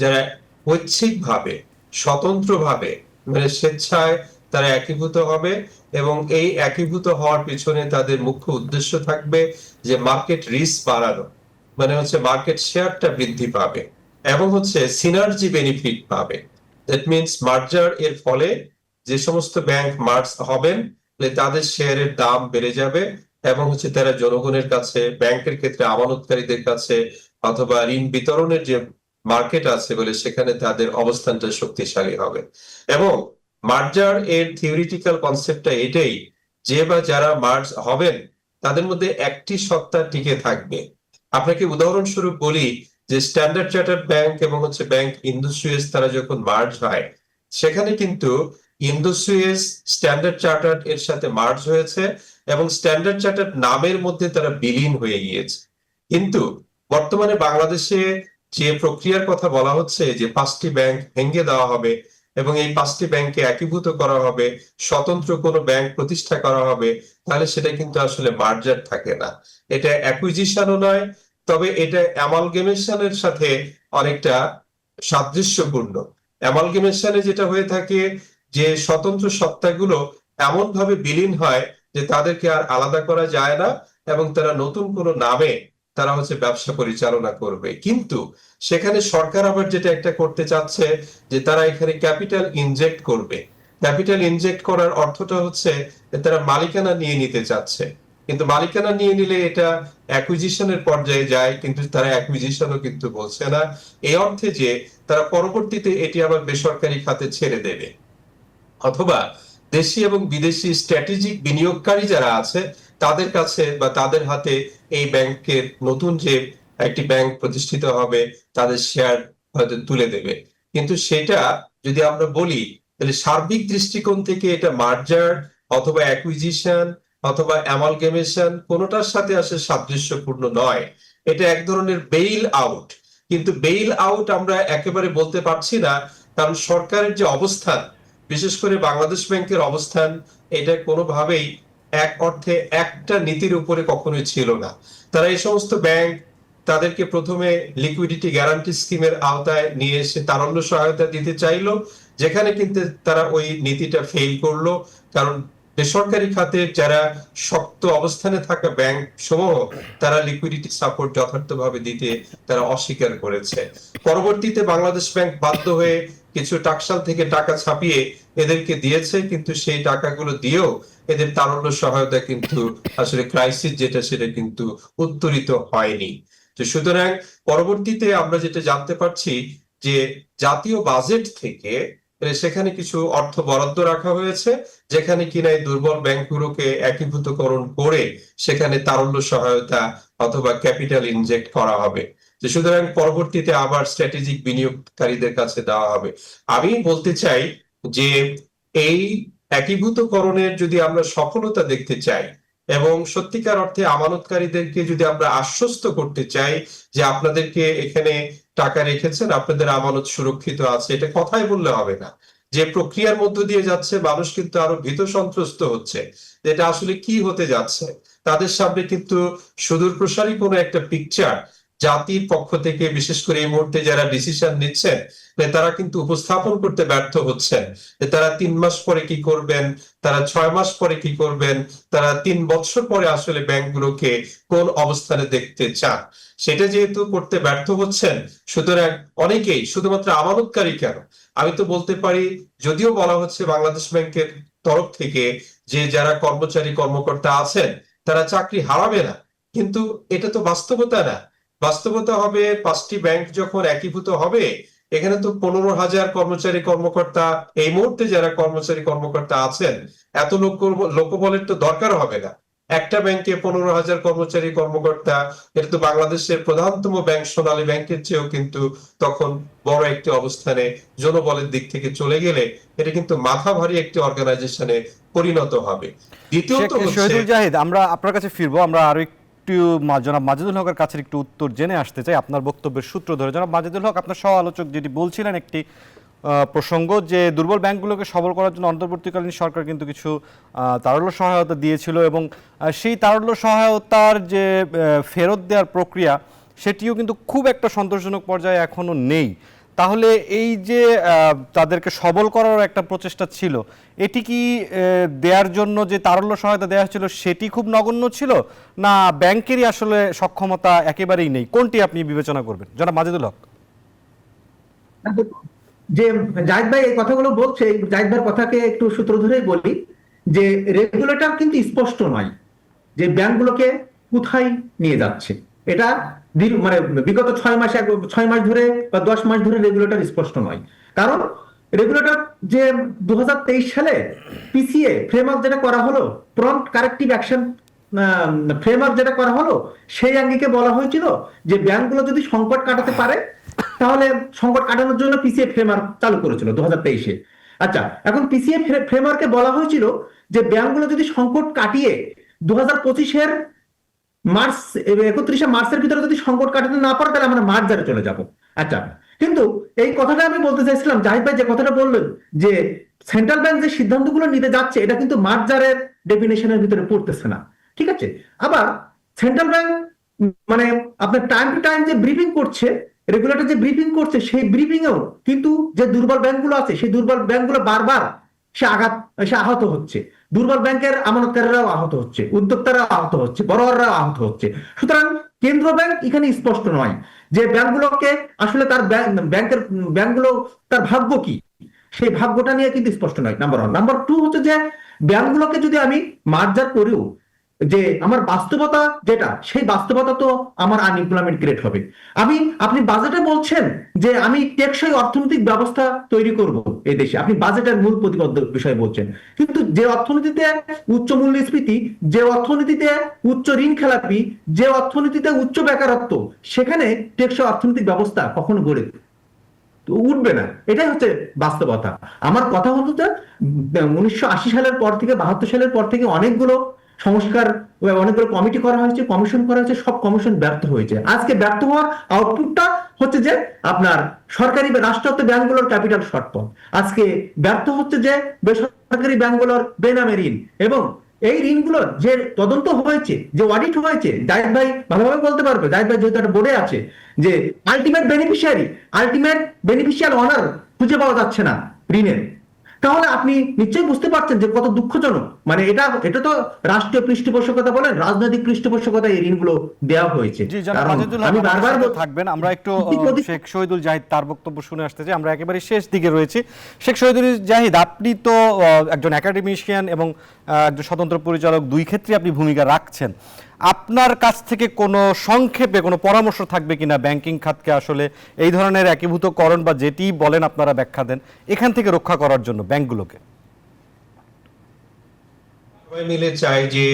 যারা ঐচ্ছিকভাবে স্বতন্ত্রভাবে মানে স্বেচ্ছায় তারা একীভূত হবে এবং এই একীভূত হওয়ার পিছনে তাদের মুখ্য উদ্দেশ্য থাকবে যে মার্কেট রিস্ক বাড়ানো, মানে হচ্ছে মার্কেট শেয়ারটা বৃদ্ধি পাবে এবং হচ্ছে সিনার্জি বেনিফিট পাবে। দ্যাট মিনস মার্জার এর ফলে যে সমস্ত ব্যাংক মার্জ হবেন তাদের শেয়ারের দাম বেড়ে যাবে এবং হচ্ছে তারা জনগণের কাছে, ব্যাংকের ক্ষেত্রে আমানতকারীদের কাছে অথবা ঋণ বিতরণের যে মার্কেট আছে বলে সেখানে তাদের অবস্থানটা শক্তিশালী হবে। এবং মার্জার এর থিওরিটিক্যাল কনসেপ্টটা এটাই যে বা যারা মার্জ হবেন তাদের মধ্যে একটি সত্তা টিকে থাকবে। আপনাকে উদাহরণস্বরূপ বলি যে স্ট্যান্ডার্ড চার্টার্ড ব্যাংক এবং হচ্ছে ব্যাংক ইন্দো সুয়েজ তারা যখন মার্জ হয়, সেখানে কিন্তু ইন্দো সুয়েজ স্ট্যান্ডার্ড চার্টার্ড এর সাথে মার্জ হয়েছে এবং স্ট্যান্ডার্ড চার্টার্ড নামের মধ্যে তারা বিলীন হয়ে গিয়েছে। কিন্তু বর্তমানে বাংলাদেশে যে প্রক্রিয়ার কথা বলা হচ্ছে যে 5টি ব্যাংক ভেঙে দেওয়া হবে এবং এই 5টি ব্যাংকে একীভূত করা হবে, স্বতন্ত্র কোনো ব্যাংক প্রতিষ্ঠা করা হবে, তাহলে সেটা কিন্তু আসলে মার্জার থাকে না, এটা অ্যাকুইজিশনও নয়, তবে এটা অ্যামালগেমেশনের সাথে অনেকটা সাদৃশ্যপূর্ণ। অ্যামালগেমেশনে যেটা হয়ে থাকে যে স্বতন্ত্র সত্তাগুলো এমন ভাবে বিলীন হয় যে তাদেরকে আর আলাদা করা যায় না এবং তারা নতুন কোনো নামে তারা হচ্ছে ব্যবসা পরিচালনা করবে। কিন্তু সেখানে সরকার আবার যেটা একটা করতে চাচ্ছে যে তারা এখানে ক্যাপিটাল ইনজেক্ট করবে। ক্যাপিটাল ইনজেক্ট করার অর্থটা হচ্ছে তারা মালিকানা নিয়ে নিতে চাচ্ছে, কিন্তু মালিকানা নিয়ে নিলে এটা অ্যাকুইজিশনের পর্যায়ে যায়, কিন্তু তারা অ্যাকুইজিশনও কিন্তু বলছে না, এই অর্থে যে তারা পরবর্তীতে এটি আবার বেসরকারি খাতে ছেড়ে দেবে অথবা দেশি এবং বিদেশি স্ট্র্যাটেজিক বিনিয়োগকারী যারা আছে তাদের কাছে বা তাদের হাতে এই ব্যাংকের নতুন যে একটি ব্যাংক প্রতিষ্ঠিত হবে তাদের শেয়ার হয়তো তুলে দেবে। কিন্তু সেটা যদি আমরা বলি তাহলে সার্বিক দৃষ্টিকোণ থেকে এটা মার্জার অথবা অ্যাকুইজিশন অথবা অ্যামালগেমেশন কোনোটার সাথে আসলে সাদৃশ্যপূর্ণ নয়, এটা এক ধরনের বেইল আউট। কিন্তু বেইল আউট আমরা একেবারে বলতে পারছি না, কারণ সরকারের যে অবস্থান বিশেষ করে বাংলাদেশ ব্যাংকের অবস্থান এটা কোনোভাবেই এক অর্থে একটা নীতির উপরে কখনোই ছিল না। তারা এই সমস্ত ব্যাংক তাদেরকে প্রথমে লিকুইডিটি গ্যারান্টি স্কিমের আওতায় নিয়ে এসে তারল্য সহায়তা দিতে চাইলো, যেখানে কিন্তু তারা ওই নীতিটা ফেল করলো। কারণ বেসরকারি খাতের যারা শক্ত অবস্থানে থাকা ব্যাংক সমূহ তারা লিকুইডিটি সাপোর্ট যথার্থভাবে দিতে তারা অস্বীকার করেছে। পরবর্তীতে বাংলাদেশ ব্যাংক বাধ্য হয়ে কিছু টাকশাল থেকে টাকা ছাপিয়ে এদেরকে দিয়েছে, কিন্তু সেই টাকাগুলো দিয়েও এদের তারল্য সহায়তা কিন্তু আসলে ক্রাইসিস যেটা সেটা কিন্তু উত্তরিত হয়নি। তো সুতরাং পরবর্তীতে আমরা যেটা জানতে পারছি যে জাতীয় বাজেট থেকে সেখানে কিছু অর্থ বরাদ্দ রাখা হয়েছে, যেখানে কিনা এই দুর্বল ব্যাংকগুলোকে একীভূতকরণ করে সেখানে তারল্য সহায়তা অথবা ক্যাপিটাল ইনজেক্ট করা হবে। যে সুতরাং পরবর্তীতে আবার স্ট্র্যাটেজিক বিনিয়োগকারীদের কাছে দেওয়া হবে। আমি বলতে চাই যে এই একীভূতকরণের যদি আমরা সফলতা দেখতে চাই এবং সত্যিকার অর্থে আমানতকারীদেরকে যদি আমরা আশ্বস্ত করতে চাই যে আপনাদেরকে এখানে টাকা রেখেছেন, আপনাদের আমানত সুরক্ষিত আছে, এটা কথাই বললে হবে না। যে প্রক্রিয়ার মধ্য দিয়ে যাচ্ছে মানুষ কিন্তু আরো ভীত সন্ত্রস্ত হচ্ছে, এটা আসলে কি হতে যাচ্ছে। তাদের সামনে কিন্তু সুদূর প্রসারী কোনো একটা পিকচার জাতির পক্ষ থেকে, বিশেষ করে এই মুহূর্তে যারা ডিসিশন নিচ্ছেন তারা কিন্তু উপস্থাপন করতে ব্যর্থ হচ্ছেন। তারা 3 মাস পরে কি করবেন, তারা 6 মাস পরে কি করবেন, তারা 3 বছর পরে আসলে ব্যাংকগুলোকে কোন অবস্থানে দেখতে চান, সেটা যেহেতু করতে ব্যর্থ হচ্ছেন, সুতরাং অনেকেই, শুধুমাত্র আমানতকারী কেন, আমি তো বলতে পারি, যদিও বলা হচ্ছে বাংলাদেশ ব্যাংকের তরফ থেকে যে যারা কর্মচারী কর্মকর্তা আছেন তারা চাকরি হারাবে না, কিন্তু এটা তো বাস্তবতা না। বাস্তবতা হবে 5টি ব্যাংক যখন একীভূত হবে, এখানে তো 15,000 কর্মচারী কর্মকর্তা, এই মুহূর্তে যারা কর্মচারী কর্মকর্তা আছেন এত লোকবলের তো দরকার হবে না। একটা ব্যাংকে 15,000 কর্মচারী কর্মকর্তা, এটা তো বাংলাদেশের প্রধানতম ব্যাংক সোনালী ব্যাংকের চেয়েও কিন্তু তখন বড় একটি অবস্থানে জনবলের দিক থেকে চলে গেলে এটা কিন্তু মাথা ভারী একটি অর্গানাইজেশনে পরিণত হবে। দ্বিতীয়ত শহীদুল জাহিদ, আমরা আপনার কাছে ফিরবো। আমরা আরো একটু জনাব মাজেদুল হকের কাছে একটু উত্তর জেনে আসতে চাই আপনার বক্তব্যের সূত্র ধরে। জনাব মাজেদুল হক, আপনার সহ আলোচক যেটি বলছিলেন একটি প্রসঙ্গ যে দুর্বল ব্যাংকগুলোকে সবল করার জন্য অন্তর্বর্তীকালীন সরকার কিন্তু কিছু তারল্য সহায়তা দিয়েছিল এবং সেই তারল্য সহায়তার যে ফেরত দেওয়ার প্রক্রিয়া সেটিও কিন্তু খুব একটা সন্তোষজনক পর্যায়ে এখনো নেই। তাহলে এই যে তাদেরকে সবল করার একটা প্রচেষ্টা ছিল, এটি কি দেওয়ার জন্য যে তারল্য সহায়তা দেওয়া ছিল সেটি খুব নগণ্য ছিল, না ব্যাংকেরই আসলে সক্ষমতা একেবারেই নেই? কোনটি আপনি বিবেচনা করবেন, জনাব মাজেদুল হক? যে জাহিদ ভাই এই কথাগুলো বলছে, জাহিদ ভাইয়ের কথাকে একটু সূত্র ধরেই বলি যে রেগুলেটর কিন্তু স্পষ্ট নয় যে ব্যাংকগুলোকে কোথায় নিয়ে যাচ্ছে। এটা মানে বিগত 6 মাস ধরে বা 10 মাস ধরে রেগুলেটর স্পষ্ট নয়। কারণ রেগুলেটর যে 2023 সালে পিসিএ ফ্রেমওয়ার্ক যেটা করা হলো, প্রম্পট কারেক্টিভ অ্যাকশন ফ্রেমওয়ার্ক যেটা করা হলো, সেই আঙ্গিকে বলা হয়েছিল যে ব্যাংকগুলো যদি সংকট কাটাতে পারে তাহলে সংকট কাটানোর জন্য পিসিএ ফ্রেমওয়ার্ক চালু করেছিল 2023-এ। আচ্ছা, এখন পিসিএ ফ্রেমওয়ার্কে বলা হয়েছিল যে ব্যাংকগুলো যদি সংকট কাটিয়ে 2025-এর মার্চ 31 মার্চের ভিতরে যদি সংকট কাটাতে না পারে তাহলে আমরা মার্জারে চলে যাব। আচ্ছা, কিন্তু এই কথাটা আমি বলতে চাইছিলাম, জাহিদ ভাই যে কথাটা বললেন যে সেন্ট্রাল ব্যাংক যে সিদ্ধান্তগুলো নিতে যাচ্ছে এটা কিন্তু মার্জারের ডেফিনেশনের ভিতরে পড়তেছে না, ঠিক আছে? আবার সেন্ট্রাল ব্যাংক মানে আপনার টাইম টু টাইম যে ব্রিফিং করছে, রেগুলেটর যে ব্রিফিং করছে, সেই ব্রিফিং এও কিন্তু যে দুর্বল ব্যাংকগুলো আছে সেই দুর্বল ব্যাংকগুলো বারবার সে আহত হচ্ছে। দুর্বল ব্যাংকের আমানতকারীরাও আহত হচ্ছে, উদ্যোক্তারাও আহত হচ্ছে, বড়রাও আহত হচ্ছে। সুতরাং কেন্দ্র ব্যাংক এখানে স্পষ্ট নয় যে ব্যাংকগুলোকে আসলে তার ব্যাংকগুলো তার ভাগ্য কি, সেই ভাগ্যটা নিয়ে কিন্তু স্পষ্ট নয়, নাম্বার 1। নাম্বার 2 হচ্ছে যে ব্যাংকগুলোকে যদি আমি মার্জার করিও, যে আমার বাস্তবতা যেটা, সেই বাস্তবতা তো আমার আনএমপ্লয়মেন্ট ক্রিয়েট হবে। আপনি বাজেটে বলছেন যে আমি টেকসই অর্থনৈতিক ব্যবস্থা তৈরি করব এই দেশে, আপনি বাজেটের মূল প্রতিপাদ্য বিষয় বলছেন, কিন্তু যে অর্থনীতিতে উচ্চ মূল্যস্ফীতি, যে অর্থনীতিতে উচ্চ ঋণ খেলাপি, যে অর্থনীতিতে উচ্চ বেকারত্ব, সেখানে টেকসই অর্থনৈতিক ব্যবস্থা কখনো গড়ে উঠবে না। এটাই হচ্ছে বাস্তবতা। আমার কথা হলো যে 1980 সালের পর থেকে 72 সালের পর থেকে অনেকগুলো সংস্কার অনেকগুলো কমিটি করা হয়েছে, কমিশন করা হয়েছে, সব কমিশন ব্যর্থ হয়েছে। আজকে ব্যর্থ হওয়ার আউটপুটটা হচ্ছে যে আপনার সরকারি রাষ্ট্রায়ত্ত ব্যাংকগুলোর ক্যাপিটাল শর্টফল, আজকে ব্যর্থ হচ্ছে যে বেসরকারি ব্যাংকগুলোর বেনামে ঋণ, এবং এই ঋণগুলোর যে তদন্ত হয়েছে, যে অডিট হয়েছে, জাহিদ ভাই ভালোভাবে বলতে পারবে, জাহিদ ভাই যেহেতু একটা বোর্ডে আছে, যে আলটিমেট বেনিফিশিয়াল অনার খুঁজে পাওয়া যাচ্ছে না ঋণের। তাহলে আপনি নিশ্চয়ই বুঝতে পারছেন যে কত দুঃখজনক। মানে এটা তো রাষ্ট্রীয় পৃষ্ঠপোষকতা বলেন, রাজনৈতিক পৃষ্ঠপোষকতা এই ঋণগুলো দেওয়া হয়েছে। জি জনাব মাজেদুল হক, আমি বারবার থাকবেন, আমরা একটু শেখ শহীদুল জাহিদ তার বক্তব্য শুনে আসতে চাই। আমরা একেবারে শেষ দিকে রয়েছি। শেখ শহীদুল জাহিদ, আপনি তো একজন একাডেমিশিয়ান এবং একজন স্বতন্ত্র পরিচালক, দুই ক্ষেত্রে আপনি ভূমিকা রাখছেন। আপনার কাছ থেকে কোনো সংক্ষেপে কোনো পরামর্শ থাকবে কিনা ব্যাংকিং খাতকে আসলে এই ধরনের একীভূতকরণ বা যেটি বলেন আপনারা ব্যাখ্যা দেন, এখান থেকে রক্ষা করার জন্য ব্যাংকগুলোকে? সবাই মিলে চাই যে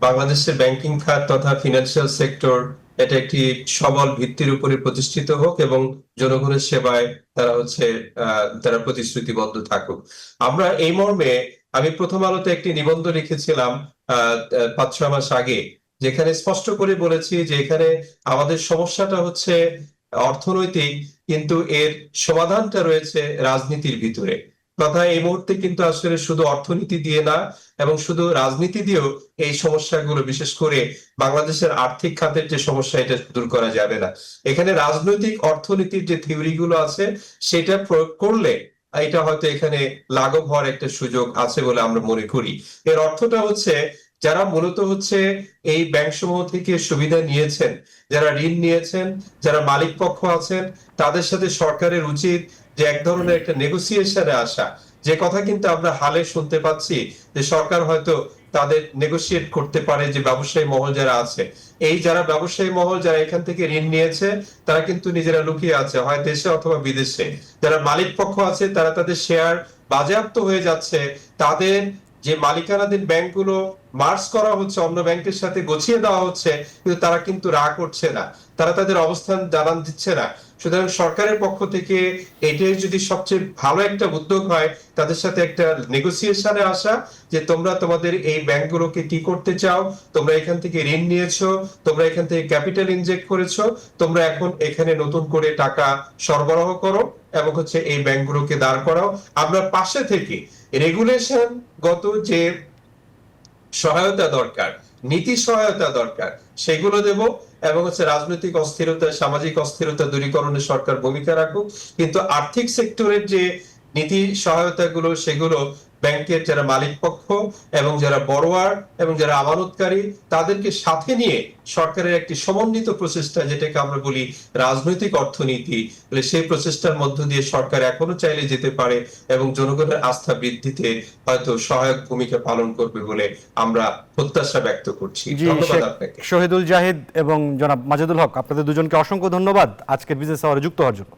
বাংলাদেশের ব্যাংকিং খাত তথা ফিনান্সিয়াল সেক্টর এটা একটি সবল ভিত্তির উপরে প্রতিষ্ঠিত হোক এবং জনগণের সেবায় তারা প্রতিশ্রুতিবদ্ধ থাকুক। আমরা এই মর্মে আমি প্রথম আলোতে একটি নিবন্ধ লিখেছিলাম 5-6 মাস আগে, যেখানে স্পষ্ট করে বলেছি যে এখানে আমাদের সমস্যাটা হচ্ছে অর্থনৈতিক, কিন্তু এর সমাধানটা রয়েছে রাজনীতির ভিতরে। কথা এই মুহূর্তে কিন্তু আসলে শুধু অর্থনীতি দিয়ে না এবং শুধু রাজনীতি দিয়েও এই সমস্যাগুলো, বিশেষ করে বাংলাদেশের আর্থিক খাতের যে সমস্যা, এটা দূর করা যাবে না। এখানে রাজনৈতিক অর্থনীতির যে থিওরিগুলো আছে সেটা প্রয়োগ করলে এটা হয়তো এখানে লাঘব হওয়ার একটা সুযোগ আছে বলে আমরা মনে করি। এর অর্থটা হচ্ছে যারা মূলত এই ব্যাংক সমূহ থেকে সুবিধা নিয়েছেন, যারা ঋণ নিয়েছেন, যারা মালিক পক্ষ আছেন, তাদের সাথে সরকারের উচিত যে এক ধরনের একটা নেগোসিয়েশনে আসা। যে কথা কিন্তু আমরা হালে শুনতে পাচ্ছি যে সরকার হয়তো তাদের নেগোসিয়েট করতে পারে যে ব্যবসায়ী মহল যারা আছে, এই যারা ব্যবসায়ী মহল যারা এখান থেকে ঋণ নিয়েছে তারা কিন্তু নিজেরা লুকিয়ে আছে, হয় দেশে অথবা বিদেশে। যারা মালিক পক্ষ আছে তারা তাদের শেয়ার বাজেয়াপ্ত হয়ে যাচ্ছে, তাদের যে মালিকানাধীন ব্যাংকগুলো মার্জ করা হচ্ছে, অন্য ব্যাংকের সাথে গছিয়ে দেওয়া হচ্ছে, কিন্তু তারা কিন্তু রাগ করছে না, তারা তাদের অবস্থান জানান দিচ্ছে না। সুতরাং সরকারের পক্ষ থেকে এটাই যদি সবচেয়ে ভালো একটা উদ্যোগ হয়, তাদের সাথে একটা নেগোসিয়েশনে আসা যে তোমরা তোমাদের এই ব্যাংকগুলোকে কি করতে চাও, তোমরা এখান থেকে ঋণ নিয়েছো, তোমরা এখান থেকে ক্যাপিটাল ইনজেক্ট করেছো, তোমরা এখন এখানে নতুন করে টাকা সরবরাহ করো এবং এই ব্যাংকগুলোকে দাঁড় করাও। আমরা পাশে থেকে রেগুলেশন গত যে সহায়তা দরকার, নীতি সহায়তা দরকার, সেগুলো দেব এবং রাজনৈতিক অস্থিরতা, সামাজিক অস্থিরতা দূরীকরণে সরকার ভূমিকা রাখুক। কিন্তু আর্থিক সেক্টরের যে নীতি সহায়তাগুলো, সেগুলো ব্যাংকের যারা মালিক পক্ষ এবং যারা বড়োয়ার এবং যারা আমানতকারী, তাদেরকে সাথে নিয়ে সরকারের একটি সমন্বিত প্রচেষ্টা, যেটাকে আমরা বলি রাজনৈতিক অর্থনীতি, সেই প্রচেষ্টার মধ্য দিয়ে সরকার এখনো চাইলে যেতে পারে এবং জনগণের আস্থা বৃদ্ধিতে হয়তো সহায়ক ভূমিকা পালন করবে বলে আমরা প্রত্যাশা ব্যক্ত করছি। ধন্যবাদ আপনাকে। শহীদুল জাহিদ এবং জনাব মাজেদুল হক, আপনাদের দুজনকে অসংখ্য ধন্যবাদ আজকের বিজনেস আওয়ারে যুক্ত হওয়ার জন্য।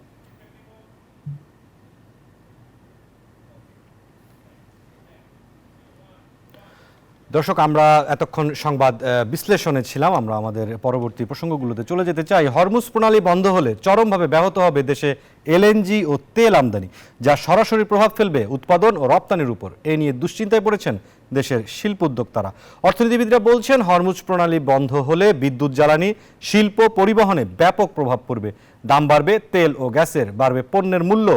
দর্শক, আমরা এতক্ষণ সংবাদ বিশ্লেষণে ছিলাম। আমরা আমাদের পরবর্তী প্রসঙ্গগুলোতে চলে যেতে চাই। হরমুজ প্রণালী বন্ধ হলে চরমভাবে ব্যাহত হবে দেশে এলএনজি ও তেল আমদানি, যা সরাসরি প্রভাব ফেলবে উৎপাদন ও রপ্তানির উপর। এ নিয়ে দুশ্চিন্তায় পড়েছেন দেশের শিল্প উদ্যোক্তারা। অর্থনীতিবিদরা বলছেন, হরমুজ প্রণালী বন্ধ হলে বিদ্যুৎ, জ্বালানি, শিল্প, পরিবহনে ব্যাপক প্রভাব পড়বে। দাম বাড়বে তেল ও গ্যাসের, বাড়বে পণ্যের মূল্য,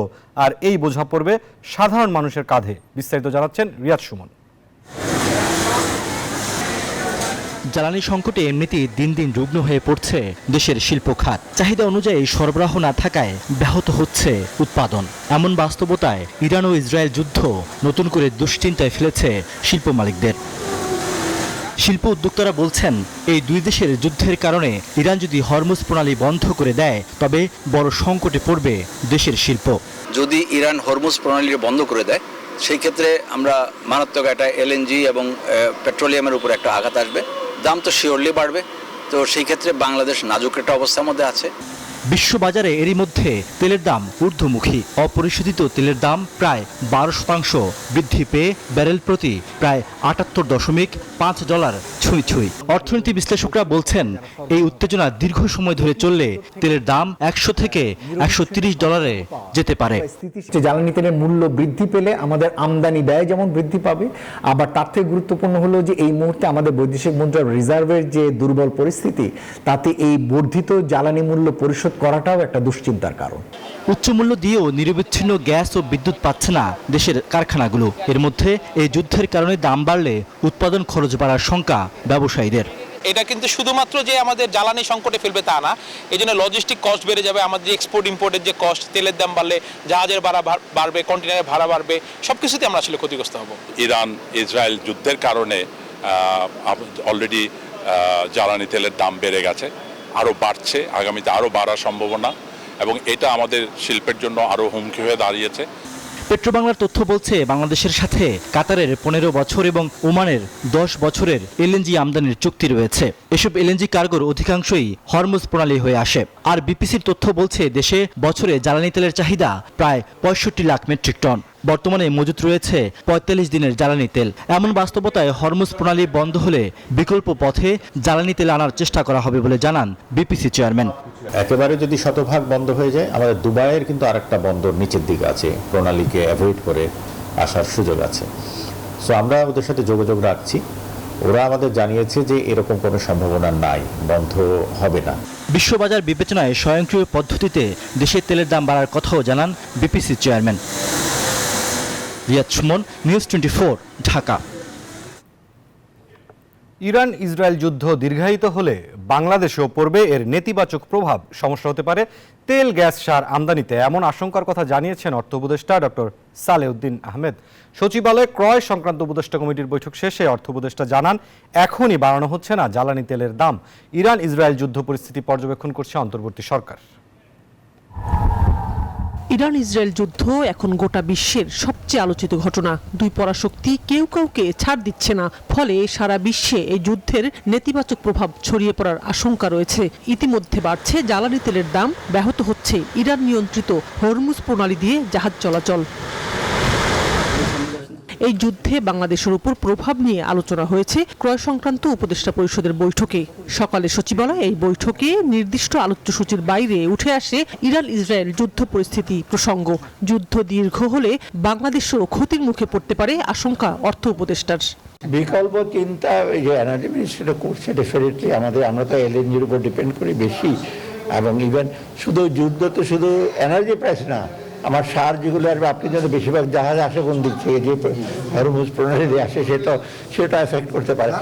আর এই বোঝা পড়বে সাধারণ মানুষের কাঁধে। বিস্তারিত জানাচ্ছেন রিয়াদ সুমন। জ্বালানি সংকটে এমনিতেই দিন দিন রুগ্ন হয়ে পড়ছে দেশের শিল্প খাত। চাহিদা অনুযায়ী সরবরাহ না থাকায় ব্যাহত হচ্ছে উৎপাদন। এমন বাস্তবতায় ইরান ও ইসরায়েল যুদ্ধ নতুন করে দুশ্চিন্তায় ফেলেছে শিল্প মালিকদের। শিল্প উদ্যোক্তারা বলছেন, এই দুই দেশের যুদ্ধের কারণে ইরান যদি হরমুজ প্রণালী বন্ধ করে দেয় তবে বড় সংকটে পড়বে দেশের শিল্প। যদি ইরান হরমুজ প্রণালী বন্ধ করে দেয়, সেই ক্ষেত্রে আমরা মারাত্মক একটা এলএনজি এবং পেট্রোলিয়ামের উপর একটা আঘাত আসবে। দাম তো শিওরলি বাড়বে। তো সেই ক্ষেত্রে বাংলাদেশ নাজুক একটা অবস্থার মধ্যে আছে। বিশ্ববাজারে এরই মধ্যে তেলের দাম ঊর্ধ্বমুখী। অপরিশোধিত তেলের দাম প্রায় 12% বৃদ্ধি পেয়ে ব্যারেল প্রতি প্রায় $78.5 ছুঁই। অর্থনীতি বিশ্লেষকরা বলছেন, এই উত্তেজনা দীর্ঘ সময় ধরে চললে তেলের দাম $100 থেকে $130 যেতে পারে। জ্বালানি তেলের মূল্য বৃদ্ধি পেলে আমাদের আমদানি ব্যয় যেমন বৃদ্ধি পাবে, আবার তার থেকে গুরুত্বপূর্ণ হলো যে এই মুহূর্তে আমাদের বৈদেশিক মুদ্রা রিজার্ভের যে দুর্বল পরিস্থিতি, তাতে এই বর্ধিত জ্বালানি মূল্য পরিশোধ করাটাও একটা দুশ্চিন্তার কারণ। উচ্চ মূল্য দিয়েও নিরবিচ্ছিন্ন গ্যাস ও বিদ্যুৎ পাচ্ছে না দেশের কারখানাগুলো। এর মধ্যে এই যুদ্ধের কারণে দাম বাড়লে উৎপাদন খরচ বাড়ার শঙ্কা ব্যবসায়ীদের। এটা কিন্তু শুধুমাত্র যে আমাদের জ্বালানি সংকটে ফেলবে তা না, এই জন্য লজিস্টিক কস্ট বেড়ে যাবে। আমাদের যে এক্সপোর্ট ইম্পোর্টের যে কস্ট, তেলের দাম বাড়লে জাহাজের ভাড়া বাড়বে, কন্টেনারের ভাড়া বাড়বে, সবকিছুতে আমরা আসলে ক্ষতিগ্রস্ত হব। ইরান ইসরায়েল যুদ্ধের কারণে অলরেডি জ্বালানি তেলের দাম বেড়ে গেছে, আরও বাড়ছে, আগামীতে আরও বাড়ার সম্ভাবনা, এবং এটা আমাদের শিল্পের জন্য আরও হুমকি হয়ে দাঁড়িয়েছে। পেট্রোবাংলার তথ্য বলছে, বাংলাদেশের সাথে কাতারের 15 বছর এবং ওমানের 10 বছরের এলএনজি আমদানির চুক্তি রয়েছে। এসব এলএনজি কার্গোর অধিকাংশই হরমুজ প্রণালী হয়ে আসে। আর বিপিসির তথ্য বলছে, দেশে বছরে জ্বালানি তেলের চাহিদা প্রায় 65 লাখ মেট্রিক টন। বর্তমানে মজুত রয়েছে 45 দিনের জ্বালানি তেল। এমন বাস্তবতায় হরমুজ প্রণালী বন্ধ হলে বিকল্প পথে জ্বালানি তেল আনার চেষ্টা করা হবে বলে জানান বিপিসি চেয়ারম্যান। একেবারে যদি শতভাগ বন্ধ হয়ে যায়, আমাদের দুবাইয়ের কিন্তু আরেকটা বন্দর নিচের দিকে আছে, প্রণালীকে অ্যাভয়েড করে আসার সুযোগ আছে। সো আমরা ওদের সাথে যোগাযোগ রাখছি, ওরা আমাদের জানিয়েছে যে এরকম কোনো সম্ভাবনা নাই, বন্ধ হবে না। বিশ্ববাজার বিবেচনায় স্বয়ংক্রিয় পদ্ধতিতে দেশের তেলের দাম বাড়ার কথাও জানান BPC chairman. Riyad Sumon, news 24, Dhaka. Iran Israel যুদ্ধ দীর্ঘায়িত হলে বাংলাদেশেও পড়বে এর নেতিবাচক প্রভাব। সমস্যা হতে পারে তেল, গ্যাস, সার আমদানিতে, এমন আশঙ্কার কথা জানিয়েছেন অর্থ উপদেষ্টা ডক্টর সালেউদ্দিন আহমেদ। সচিবালয়ে ক্রয় সংক্রান্ত উপদেষ্টা কমিটির বৈঠক শেষে অর্থ উপদেষ্টা জানান, এখনই বাড়ানো হচ্ছে না জ্বালানি তেলের দাম। ইরান ইসরায়েল যুদ্ধ পরিস্থিতি পর্যবেক্ষণ করছে অন্তর্বর্তী সরকার। ইরান ইসরায়েল যুদ্ধ এখন গোটা বিশ্বের সবচেয়ে আলোচিত ঘটনা। দুই পরাশক্তি কেউ কাউকে ছাড় দিচ্ছে না, ফলে সারা বিশ্বে এই যুদ্ধের নেতিবাচক প্রভাব ছড়িয়ে পড়ার আশঙ্কা রয়েছে। ইতিমধ্যে বাড়ছে জ্বালানি তেলের দাম, ব্যাহত হচ্ছে ইরান নিয়ন্ত্রিত হরমুজ প্রণালী দিয়ে জাহাজ চলাচল। এই যুদ্ধে বাংলাদেশের উপর প্রভাব নিয়ে আলোচনা হয়েছে ক্রয় সংক্রান্ত উপদেষ্টা পরিষদের বৈঠকে। সকালে সচিবালয়ে এই বৈঠকে নির্দিষ্ট আলোচ্যসূচির বাইরে উঠে আসে ইরান ইসরায়েল যুদ্ধ পরিস্থিতি প্রসঙ্গ। যুদ্ধ দীর্ঘ হলে বাংলাদেশও ক্ষতির মুখে পড়তে পারে আশঙ্কা অর্থ উপদেষ্টার। বিকল্প চিন্তা যে এনার্জি মিনিস্ট্রিটা করছে, ডেফিনেটলি আমরা তো এলএনজির উপর ডিপেন্ড করি বেশি, এবং ইভেন শুধু যুদ্ধ তো শুধু এনার্জি প্রাইস না, আমার সার যেগুলো আসবে, আপনি যদি বেশিরভাগ জাহাজ আসে কোন দিক থেকে, যে হরমুজ প্রণালী দিয়ে আসে, সেটা এফেক্ট করতে পারে।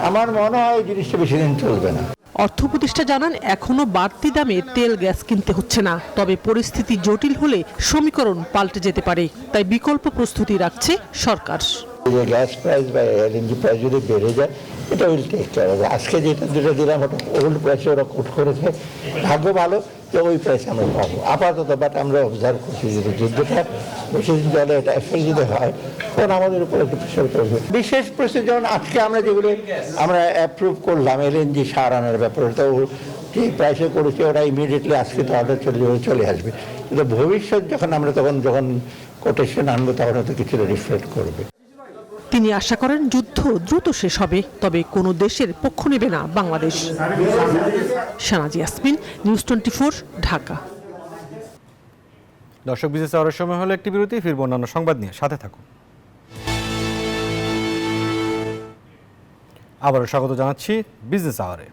আমার মনে হয় এই জিনিসটা বেশি দিন চলবে না। অর্থ উপদেষ্টা জানান, এখনো বাড়তি দামে তেল গ্যাস কিনতে হচ্ছে না, তবে পরিস্থিতি জটিল হলে সমীকরণ পাল্টে যেতে পারে, তাই বিকল্প প্রস্তুতি রাখছে সরকার। গ্যাস প্রাইস বা এলএনজি প্রাইস যদি বেড়ে যায়, এটা উইল টেক কেয়ার হবে। আজকে যেটা দিলাম ওটা ওল্ড প্রাইসে ওরা কোট করেছে, ভাগ্য ভালো যে ওই প্রাইসে আমরা পাবো আপাতত। বাট আমরা অবজার্ভ করছি যদি যুদ্ধটা বেশি দিন চলে, এটা এফেক্ট যদি হয়, তখন আমাদের উপর একটু প্রেশার পড়বে। বিশেষ পরিস্থিতি যেমন আজকে আমরা যেগুলো আমরা অ্যাপ্রুভ করলাম এলএনজি সার আনার ব্যাপারে, তো যে প্রাইসে করেছি ওরা ইমিডিয়েটলি আজকে তো অর্ডার চলে আসবে, কিন্তু ভবিষ্যৎ যখন কোটেশন আনবো তখন হয়তো কিছুটা রিফ্লেক্ট করবে। তিনি আশা করেন যুদ্ধ দ্রুত শেষ হবে, তবে কোনো দেশের পক্ষ নেবে না বাংলাদেশ। শানাজি ইয়াসমিন, নিউজ 24, ঢাকা। দর্শক, বিশেষ আওয়ারের সময় হলো একটি বিরতি, ফিরব অন্যান্য সংবাদ নিয়ে, সাথে থাকুন। আবারও স্বাগত জানাচ্ছি বিজনেস আওয়ারে।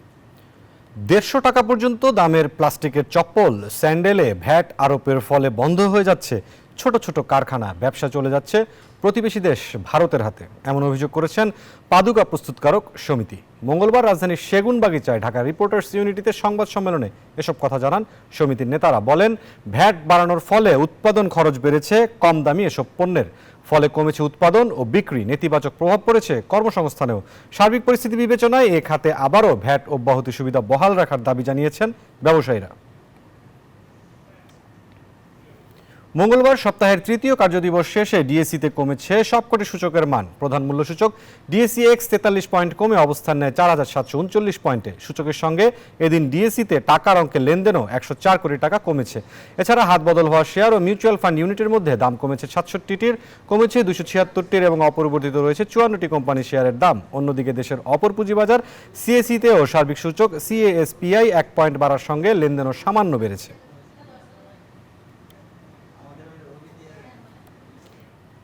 150 টাকা পর্যন্ত দামের প্লাস্টিকের চপ্পল, স্যান্ডেলে ভ্যাট আরোপের ফলে বন্ধ হয়ে যাচ্ছে ছোট ছোট কারখানা, ব্যবসা চলে যাচ্ছে প্রতিবেশী দেশ ভারতের হাতে, এমন অভিযোগ করেছেন পাদুকা প্রস্তুতকারক সমিতি। মঙ্গলবার রাজধানীর সেগুনবাগিচায় ঢাকা রিপোর্টার্স ইউনিটিতে সংবাদ সম্মেলনে এসব কথা জানান সমিতির নেতারা। বলেন, ভ্যাট বাড়ানোর ফলে উৎপাদন খরচ বেড়েছে কম দামি এসব পণ্যের, ফলে কমেছে উৎপাদন ও বিক্রি, নেতিবাচক প্রভাব পড়েছে কর্মসংস্থানেও। সার্বিক পরিস্থিতি বিবেচনায় এ খাতে আবারও ভ্যাট অব্যাহতি সুবিধা বহাল রাখার দাবি জানিয়েছেন ব্যবসায়ীরা। মঙ্গলবার সপ্তাহের তৃতীয় কার্যদিবস শেষে ডিএসইতে কমেছে সবকটি সূচকের মান। প্রধান মূল্য সূচক ডিএসইএক্স 43 পয়েন্ট কমে অবস্থান নেয় 4739 পয়েন্টে। সূচকের সঙ্গে এদিন ডিএসইতে টাকার অঙ্কে লেনদেনও 104 কোটি টাকা কমেছে। এছাড়া হাত বদল হওয়া শেয়ার ও মিউচুয়াল ফান্ড ইউনিটের মধ্যে দাম কমেছে 67টির, কমেছে 276টির এবং অপরিবর্তিত রয়েছে 54টি কোম্পানি শেয়ারের দাম। অন্যদিকে দেশের অপর পুঁজিবাজার সিএসইতেও সার্বিক সূচক সিএএসপিআই 1 পয়েন্ট বাড়ার সঙ্গে লেনদেনও সামান্য বেড়েছে।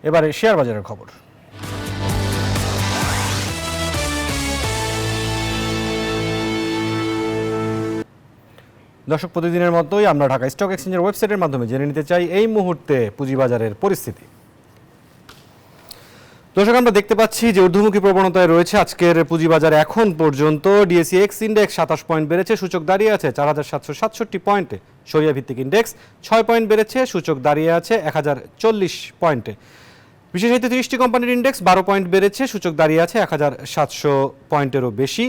এবারে শেয়ার বাজারের খবর। দর্শক, প্রতিদিনের মতোই আমরা ঢাকা স্টক এক্সচেঞ্জের ওয়েবসাইটের মাধ্যমে জেনে নিতে চাই এই মুহূর্তে পুঁজিবাজারের পরিস্থিতি। দর্শক, আমরা দেখতে পাচ্ছি যে ঊর্ধ্বমুখী প্রবণতায় রয়েছে আজকের পুঁজিবাজার। এখন পর্যন্ত ডিএসইএক্স ইন্ডেক্স 27 পয়েন্ট বেড়েছে, সূচক দাঁড়িয়ে আছে 4767 পয়েন্টে। সরিয়া ভিত্তিক ইন্ডেক্স 6 পয়েন্ট বেড়েছে, সূচক দাঁড়িয়ে আছে 1040 পয়েন্টে। বিশেষায়িত 30টি কোম্পানির ইন্ডেক্স 12 পয়েন্ট বেড়েছে, সূচক দাঁড়িয়ে আছে 1700 পয়েন্টেরও বেশি।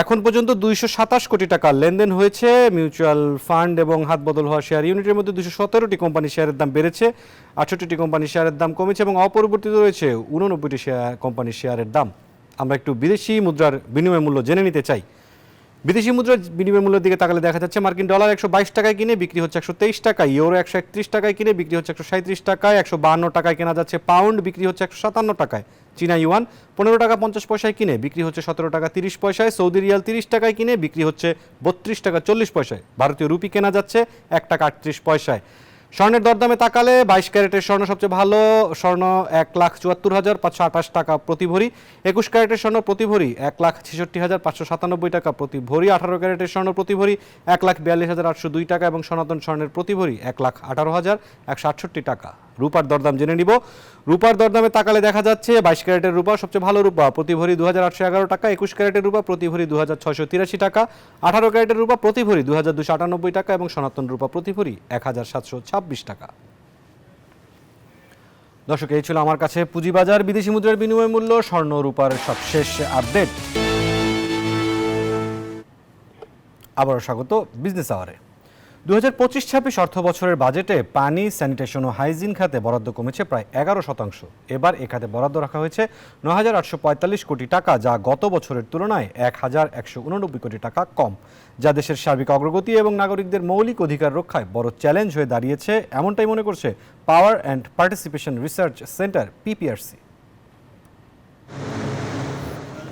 এখন পর্যন্ত 227 কোটি টাকা লেনদেন হয়েছে। মিউচুয়াল ফান্ড এবং হাত বদল হওয়া শেয়ার ইউনিটের মধ্যে 217টি কোম্পানি শেয়ারের দাম বেড়েছে, 68টি কোম্পানি শেয়ারের দাম কমেছে এবং অপরিবর্তিত রয়েছে 89টি কোম্পানির শেয়ারের দাম। আমরা একটু বিদেশি মুদ্রার বিনিময় মূল্য জেনে নিতে চাই। বিদেশি মুদ্রার বিনিময় মূল্যের দিকে তাকালে দেখা যাচ্ছে মার্কিন ডলার 122 টাকায় কিনে বিক্রি হচ্ছে 123 টাকায়, ইউরো 131 টাকায় কিনে বিক্রি হচ্ছে 137 টাকায়, 152 টাকায় কেনা যাচ্ছে পাউন্ড, বিক্রি হচ্ছে 157 টাকায়। চীনা ইউয়ান 15 টাকা 50 পয়সায় কিনে বিক্রি হচ্ছে 17 টাকা 30 পয়সায়। সৌদি রিয়াল 30 টাকায় কিনে বিক্রি হচ্ছে 32 টাকা 40 পয়সায়। ভারতীয় রুপি কেনা যাচ্ছে 1 টাকা 38 পয়সায়। স্বর্ণের দরদামে তাকালে 22 ক্যারেটের স্বর্ণ সবচেয়ে ভালো, স্বর্ণ 1,74,528 টাকা প্রতি ভরি। 21 ক্যারেটের স্বর্ণ প্রতি ভরি 1,66,597 টাকা প্রতি ভরি। 18 ক্যারেটের স্বর্ণ প্রতি ভরি 1,42,802 টাকা এবং সনাতন স্বর্ণের প্রতি ভরি 1,18,168 টাকা। রূপার দরদাম জেনে নিব। রূপার দরদামে তাকালে দেখা যাচ্ছে 22 ক্যারেটের রূপা সবচেয়ে ভালো রূপা প্রতি ভরি 2,811 টাকা, 21 ক্যারেটের রূপা প্রতি ভরি 2,683 টাকা, 18 ক্যারেটের রূপা প্রতি ভরি 2,298 টাকা এবং সনাতন রূপা প্রতি ভরি 1,726 টাকা। দর্শক, এই ছিল আমার কাছে পুঁজিবাজার বিদেশি মুদ্রার বিনিময় মূল্য, স্বর্ণ রূপার সবশেষ আপডেট। আবারও স্বাগত বিজনেস আওয়ারে। 2025-26 অর্থ বছরের বাজেটে পানি, স্যানিটেশন ও হাইজিন খাতে বরাদ্দ কমেছে প্রায় 11%। এবার এ খাতে বরাদ্দ রাখা হয়েছে 9,845 কোটি টাকা, যা গত বছরের তুলনায় 1,189 কোটি টাকা কম, যা দেশের সার্বিক অগ্রগতি এবং নাগরিকদের মৌলিক অধিকার রক্ষায় বড় চ্যালেঞ্জ হয়ে দাঁড়িয়েছে, এমনটাই মনে করছে power and participation research centre PPRC.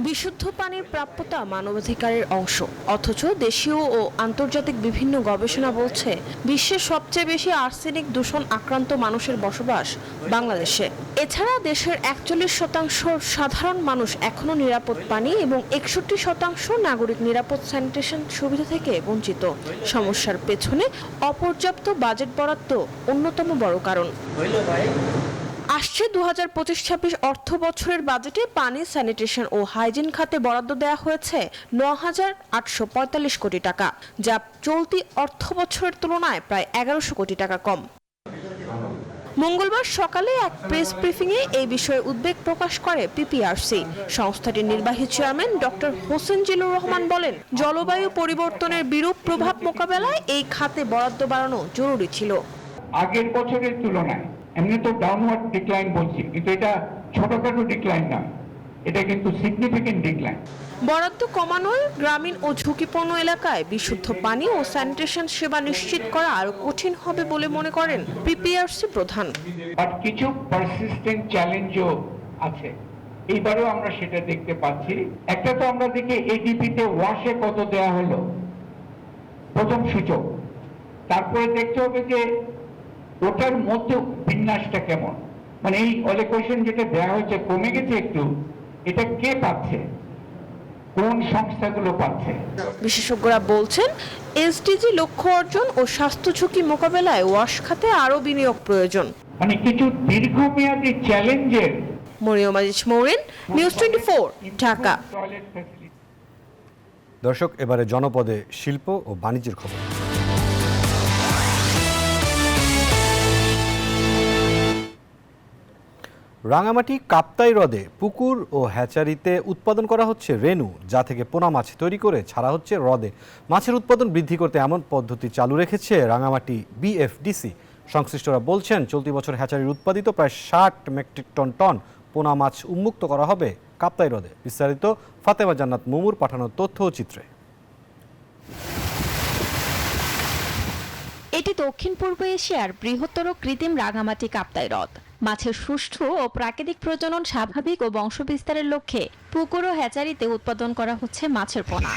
বিশুদ্ধ পানির প্রাপ্যতা মানবাধিকারের অংশ, অথচ দেশীয় ও আন্তর্জাতিক বিভিন্ন গবেষণা বলছে বিশ্বের সবচেয়ে বেশি আর্সেনিক দূষণ আক্রান্ত মানুষের বসবাস বাংলাদেশে। এছাড়া দেশের 41% সাধারণ মানুষ এখনো নিরাপদ পানি এবং 61% নাগরিক নিরাপদ স্যানিটেশন সুবিধা থেকে বঞ্চিত। সমস্যার পেছনে অপর্যাপ্ত বাজেট বরাদ্দ অন্যতম বড় কারণ। আসছে 2025-26 অর্থ বছরের বাজেটে পানি, স্যানিটেশন ও হাইজিন খাতে বরাদ্দ দেওয়া হয়েছে 9,845 কোটি টাকা, যা চলতি অর্থ বছরের তুলনায় প্রায় 1100 কোটি টাকা কম। মঙ্গলবার সকালে এক প্রেস ব্রিফিংয়ে এই বিষয়ে উদ্বেগ প্রকাশ করে পিপিআরসি। সংস্থাটির নির্বাহী চেয়ারম্যান ডক্টর হোসেন জিলুর রহমান বলেন, জলবায়ু পরিবর্তনের বিরূপ প্রভাব মোকাবেলায় এই খাতে বরাদ্দ বাড়ানো জরুরি ছিল। আগের বছরের তুলনায় এমনি তো ডাউনওয়ার্ড ডিক্লাইন বলছি, কিন্তু এটা ছোটখাটো ডিক্লাইন না, এটা কিন্তু সিগনিফিকেন্ট ডিক্লাইন। বরাদ্দ কমানোয় গ্রামীণ ও ঝুঁকিপূর্ণ এলাকায় বিশুদ্ধ পানি ও স্যানিটেশন সেবা নিশ্চিত করা আরো কঠিন হবে বলে মনে করেন পিপিআরসি প্রধান। বাট কিছু পারসিস্টেন্ট চ্যালেঞ্জও আছে, এইবারও আমরা সেটা দেখতে পাচ্ছি। একটা তো আমরা দেখি এডিপিতে ওয়াশে কত দেয়া হলো প্রথম সূচক, তারপরে দেখতে হবে যে ওটার মধ্যে বিন্যাসটা কেমন, মানে এই অ্যালোকেশন যেটা দেওয়া হয়েছে কমে গেছে একটু, এটা কে পাচ্ছে, কোন সংস্থাগুলো পাচ্ছে। বিশেষজ্ঞরা বলছেন এসডিজি লক্ষ্য অর্জন ও স্বাস্থ্য ঝুঁকি মোকাবেলায় ওয়াশ খাতে আরো বিনিয়োগ প্রয়োজন। মানে কিছু দীর্ঘমেয়াদী চ্যালেঞ্জের। মরিয়ম আজিজ মৌরিন, নিউজ 24, ঢাকা। দর্শক, এবারে জনপদে শিল্প ও বাণিজ্যের খবর। রাঙামাটি কাপ্তাই হ্রদে পুকুর ও হ্যাচারিতে উৎপাদন করা হচ্ছে রেনু, যা থেকে পোনা মাছ তৈরি করে ছাড়া হচ্ছে হ্রদে। মাছের উৎপাদন বৃদ্ধি করতে এমন পদ্ধতি চালু রেখেছে রাঙামাটি বিএফডিসি। সংশ্লিষ্টরা বলছেন চলতি বছর হ্যাচারির উৎপাদিত প্রায় 60 মেট্রিক টন পোনা মাছ উন্মুক্ত করা হবে কাপ্তাই হ্রদে। বিস্তারিত ফাতেমা জান্নাত মুমুর পাঠানো তথ্য ও চিত্রে। এটি দক্ষিণ পূর্ব এশিয়ার বৃহত্তর কৃত্রিম রাঙামাটি কাপ্তাই হ্রদ। মাছের সুষ্ঠু ও প্রাকৃতিক প্রজনন স্বাভাবিক ও বংশবিস্তারের লক্ষ্যে পুকুর ও হ্যাচারিতে উৎপাদন করা হচ্ছে মাছের পোনা।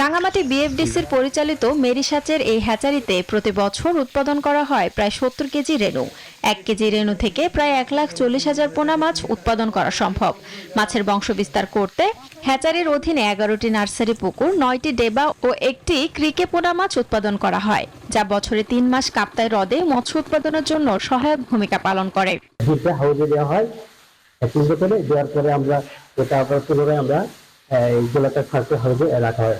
রাঙামাটি বিএফডিসির পরিচালিত মেরিসাচের এই হ্যাচারিতে প্রতি বছর উৎপাদন করা হয় প্রায় 70 কেজি রেণু। 1 কেজি রেণু থেকে প্রায় 1,40,000 পোনা মাছ উৎপাদন করা সম্ভব। মাছের বংশবিস্তার করতে হ্যাচারির অধীনে 11টি নার্সারি পুকুর, 9টি ডেবা ও 1টি ক্রিকে পোনা মাছ উৎপাদন করা হয়, যা বছরে 3 মাস কাপ্তাই হ্রদে মৎস্য উৎপাদনের জন্য সহায়ক ভূমিকা পালন করে। হাউজে দেওয়া হয়, দেওয়ার পরে আমরা পুনরায় আমরা এইগুলোকে ফাঁসে হাউজে রাখা হয়,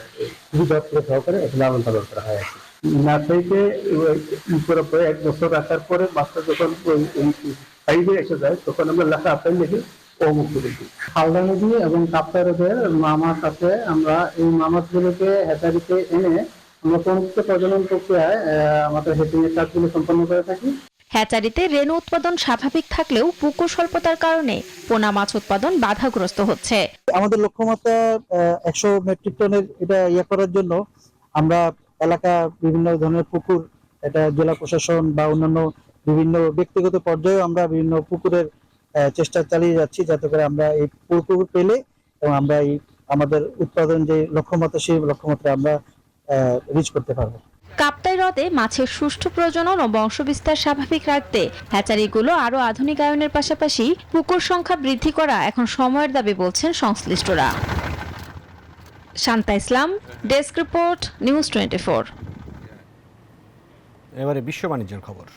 যত্ন সহকারে লালন পালন করা হয়। নার্সারিতে পরে 1 বছর রাখার পরে বাচ্চা যখন সাইজে এসে যায় তখন আমরা লেখা আপেল লিখি ও মুক্ত দেখি। হালদা নদী এবং কাপ্তাই হ্রদের মামার সাথে আমরা এই মামাগুলোকে হ্যাচারিতে এনে আমরা সংযুক্ত প্রজনন প্রক্রিয়ায় আমাদের হেটিং এর কাজগুলো সম্পন্ন করে থাকি। হ্যাচারিতে রেণু উৎপাদন স্বাভাবিক থাকলেও পুকুর স্বল্পতার কারণে পোনা মাছ উৎপাদন বাধাগ্রস্ত হচ্ছে। আমাদের লক্ষ্যমাত্রা 100 মেট্রিক টনের এটা করার জন্য আমরা এলাকা বিভিন্ন ধরনের পুকুর, এটা জেলা প্রশাসন বা অন্যান্য বিভিন্ন ব্যক্তিগত পর্যায়েও আমরা বিভিন্ন পুকুরের চেষ্টা চালিয়ে যাচ্ছি, যাতে করে আমরা এই পুকুর পেলে এবং আমরা এই আমাদের উৎপাদন যে লক্ষ্যমাত্রা সেই লক্ষ্যমাত্রা আমরা রিচ করতে পারবো। কাপ্তাই হ্রদে মাছের সুষ্ঠু প্রজনন ও বংশবিস্তার স্বাভাবিক রাখতে হ্যাচারিগুলো আরো আধুনিকায়নের পাশাপাশি পুকুর সংখ্যা বৃদ্ধি করা এখন সময়ের দাবি বলছেন সংশ্লিষ্টরা। শান্তা ইসলাম, ডেস্ক রিপোর্ট, নিউজ 24। এবারে বিশ্ব বাণিজ্যের খবর।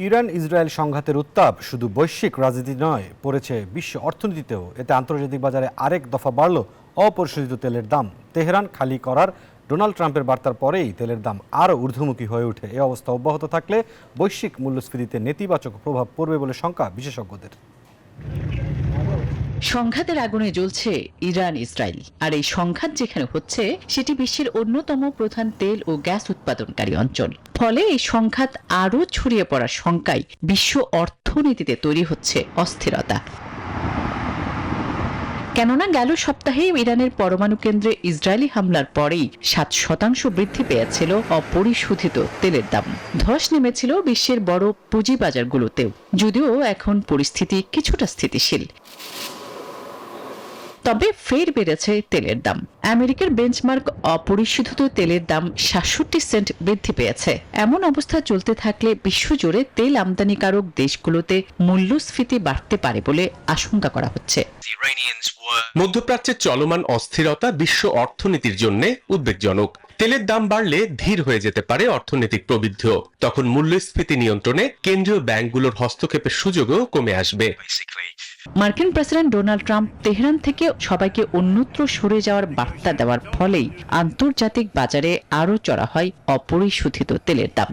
ইরান ইসরায়েল সংঘাতের উত্তাপ শুধু বৈশ্বিক রাজনীতি নয়, পড়েছে বিশ্ব অর্থনীতিতেও। এতে আন্তর্জাতিক বাজারে আরেক দফা বাড়ল অপরিশোধিত তেলের দাম। তেহরান খালি করার ডোনাল্ড ট্রাম্পের বার্তার পরেই তেলের দাম আরও ঊর্ধ্বমুখী হয়ে ওঠে। এ অবস্থা অব্যাহত থাকলে বৈশ্বিক মূল্যস্ফীতিতে নেতিবাচক প্রভাব পড়বে বলে শঙ্কা বিশেষজ্ঞদের। সংঘাতের আগুনে জ্বলছে ইরান ইসরায়েল, আর এই সংঘাত যেখানে হচ্ছে সেটি বিশ্বের অন্যতম প্রধান তেল ও গ্যাস উৎপাদনকারী অঞ্চল। ফলে এই সংঘাত আরও ছড়িয়ে পড়ার শঙ্কায় বিশ্ব অর্থনীতিতে তৈরি হচ্ছে অস্থিরতা। কেননা গেল সপ্তাহে ইরানের পরমাণু কেন্দ্রে ইসরায়েলি হামলার পরেই 7% বৃদ্ধি পেয়েছিল অপরিশোধিত তেলের দাম। ধস নেমেছিল বিশ্বের বড় পুঁজিবাজারগুলোতেও, যদিও এখন পরিস্থিতি কিছুটা স্থিতিশীল। তবে ফের বেড়েছে তেলের দাম। আমেরিকার বেঞ্চমার্ক অপরিশোধিত তেলের দাম 67 সেন্ট বৃদ্ধি পেয়েছে। এমন অবস্থা চলতে থাকলে বিশ্বজুড়ে তেল আমদানিকারক দেশগুলোতে মূল্যস্ফীতি বাড়তে পারে বলে আশঙ্কা করা হচ্ছে। মধ্যপ্রাচ্যের চলমান অস্থিরতা বিশ্ব অর্থনীতির জন্য উদ্বেগজনক। তেলের দাম বাড়লে ধীর হয়ে যেতে পারে অর্থনৈতিক প্রবৃদ্ধিও। তখন মূল্যস্ফীতি নিয়ন্ত্রণে কেন্দ্রীয় ব্যাংকগুলোর হস্তক্ষেপের সুযোগও কমে আসবে। মার্কিন প্রেসিডেন্ট ডোনাল্ড ট্রাম্প তেহরান থেকে সবাইকে অন্যত্র সরে যাওয়ার বার্তা দেওয়ার ফলেই আন্তর্জাতিক বাজারে আরও চড়া হয় অপরিশোধিত তেলের দাম।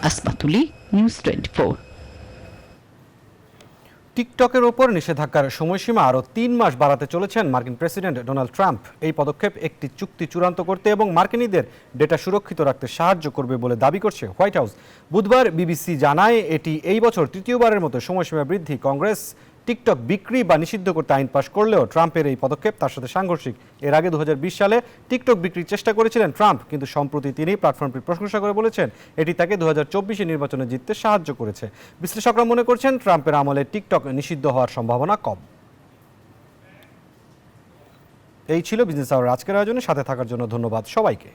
আসমাতুলি, নিউজ 24। টিকটকের ওপর নিষেধাজ্ঞার সময়সীমা আরও 3 মাস বাড়াতে চলেছেন মার্কিন প্রেসিডেন্ট ডোনাল্ড ট্রাম্প। এই পদক্ষেপ একটি চুক্তি চূড়ান্ত করতে এবং মার্কিনীদের ডেটা সুরক্ষিত রাখতে সাহায্য করবে বলে দাবি করছে হোয়াইট হাউস। বুধবার বিবিসি জানায় এটি এই বছর তৃতীয়বারের মতো সময়সীমা বৃদ্ধি। কংগ্রেস টিকটক বিক্রি বা নিষিদ্ধ করতে আইন পাশ করলেও ট্রাম্পের এই পদক্ষেপ তার সাথে সাংঘর্ষিক। এর আগে 2020 সালে টিকটক বিক্রির চেষ্টা করেছিলেন ট্রাম্প, কিন্তু সম্প্রতি তিনি প্ল্যাটফর্মটির প্রশংসা করে বলেছেন এটি তাকে 2024 নির্বাচনে জিততে সাহায্য করেছে। বিশ্লেষকরা মনে করছেন ট্রাম্পের আমলে টিকটক নিষিদ্ধ হওয়ার সম্ভাবনা কম। এই ছিল বিজনেস আওয়ার আজকের আয়োজনে। সাথে থাকার জন্য ধন্যবাদ সবাইকে।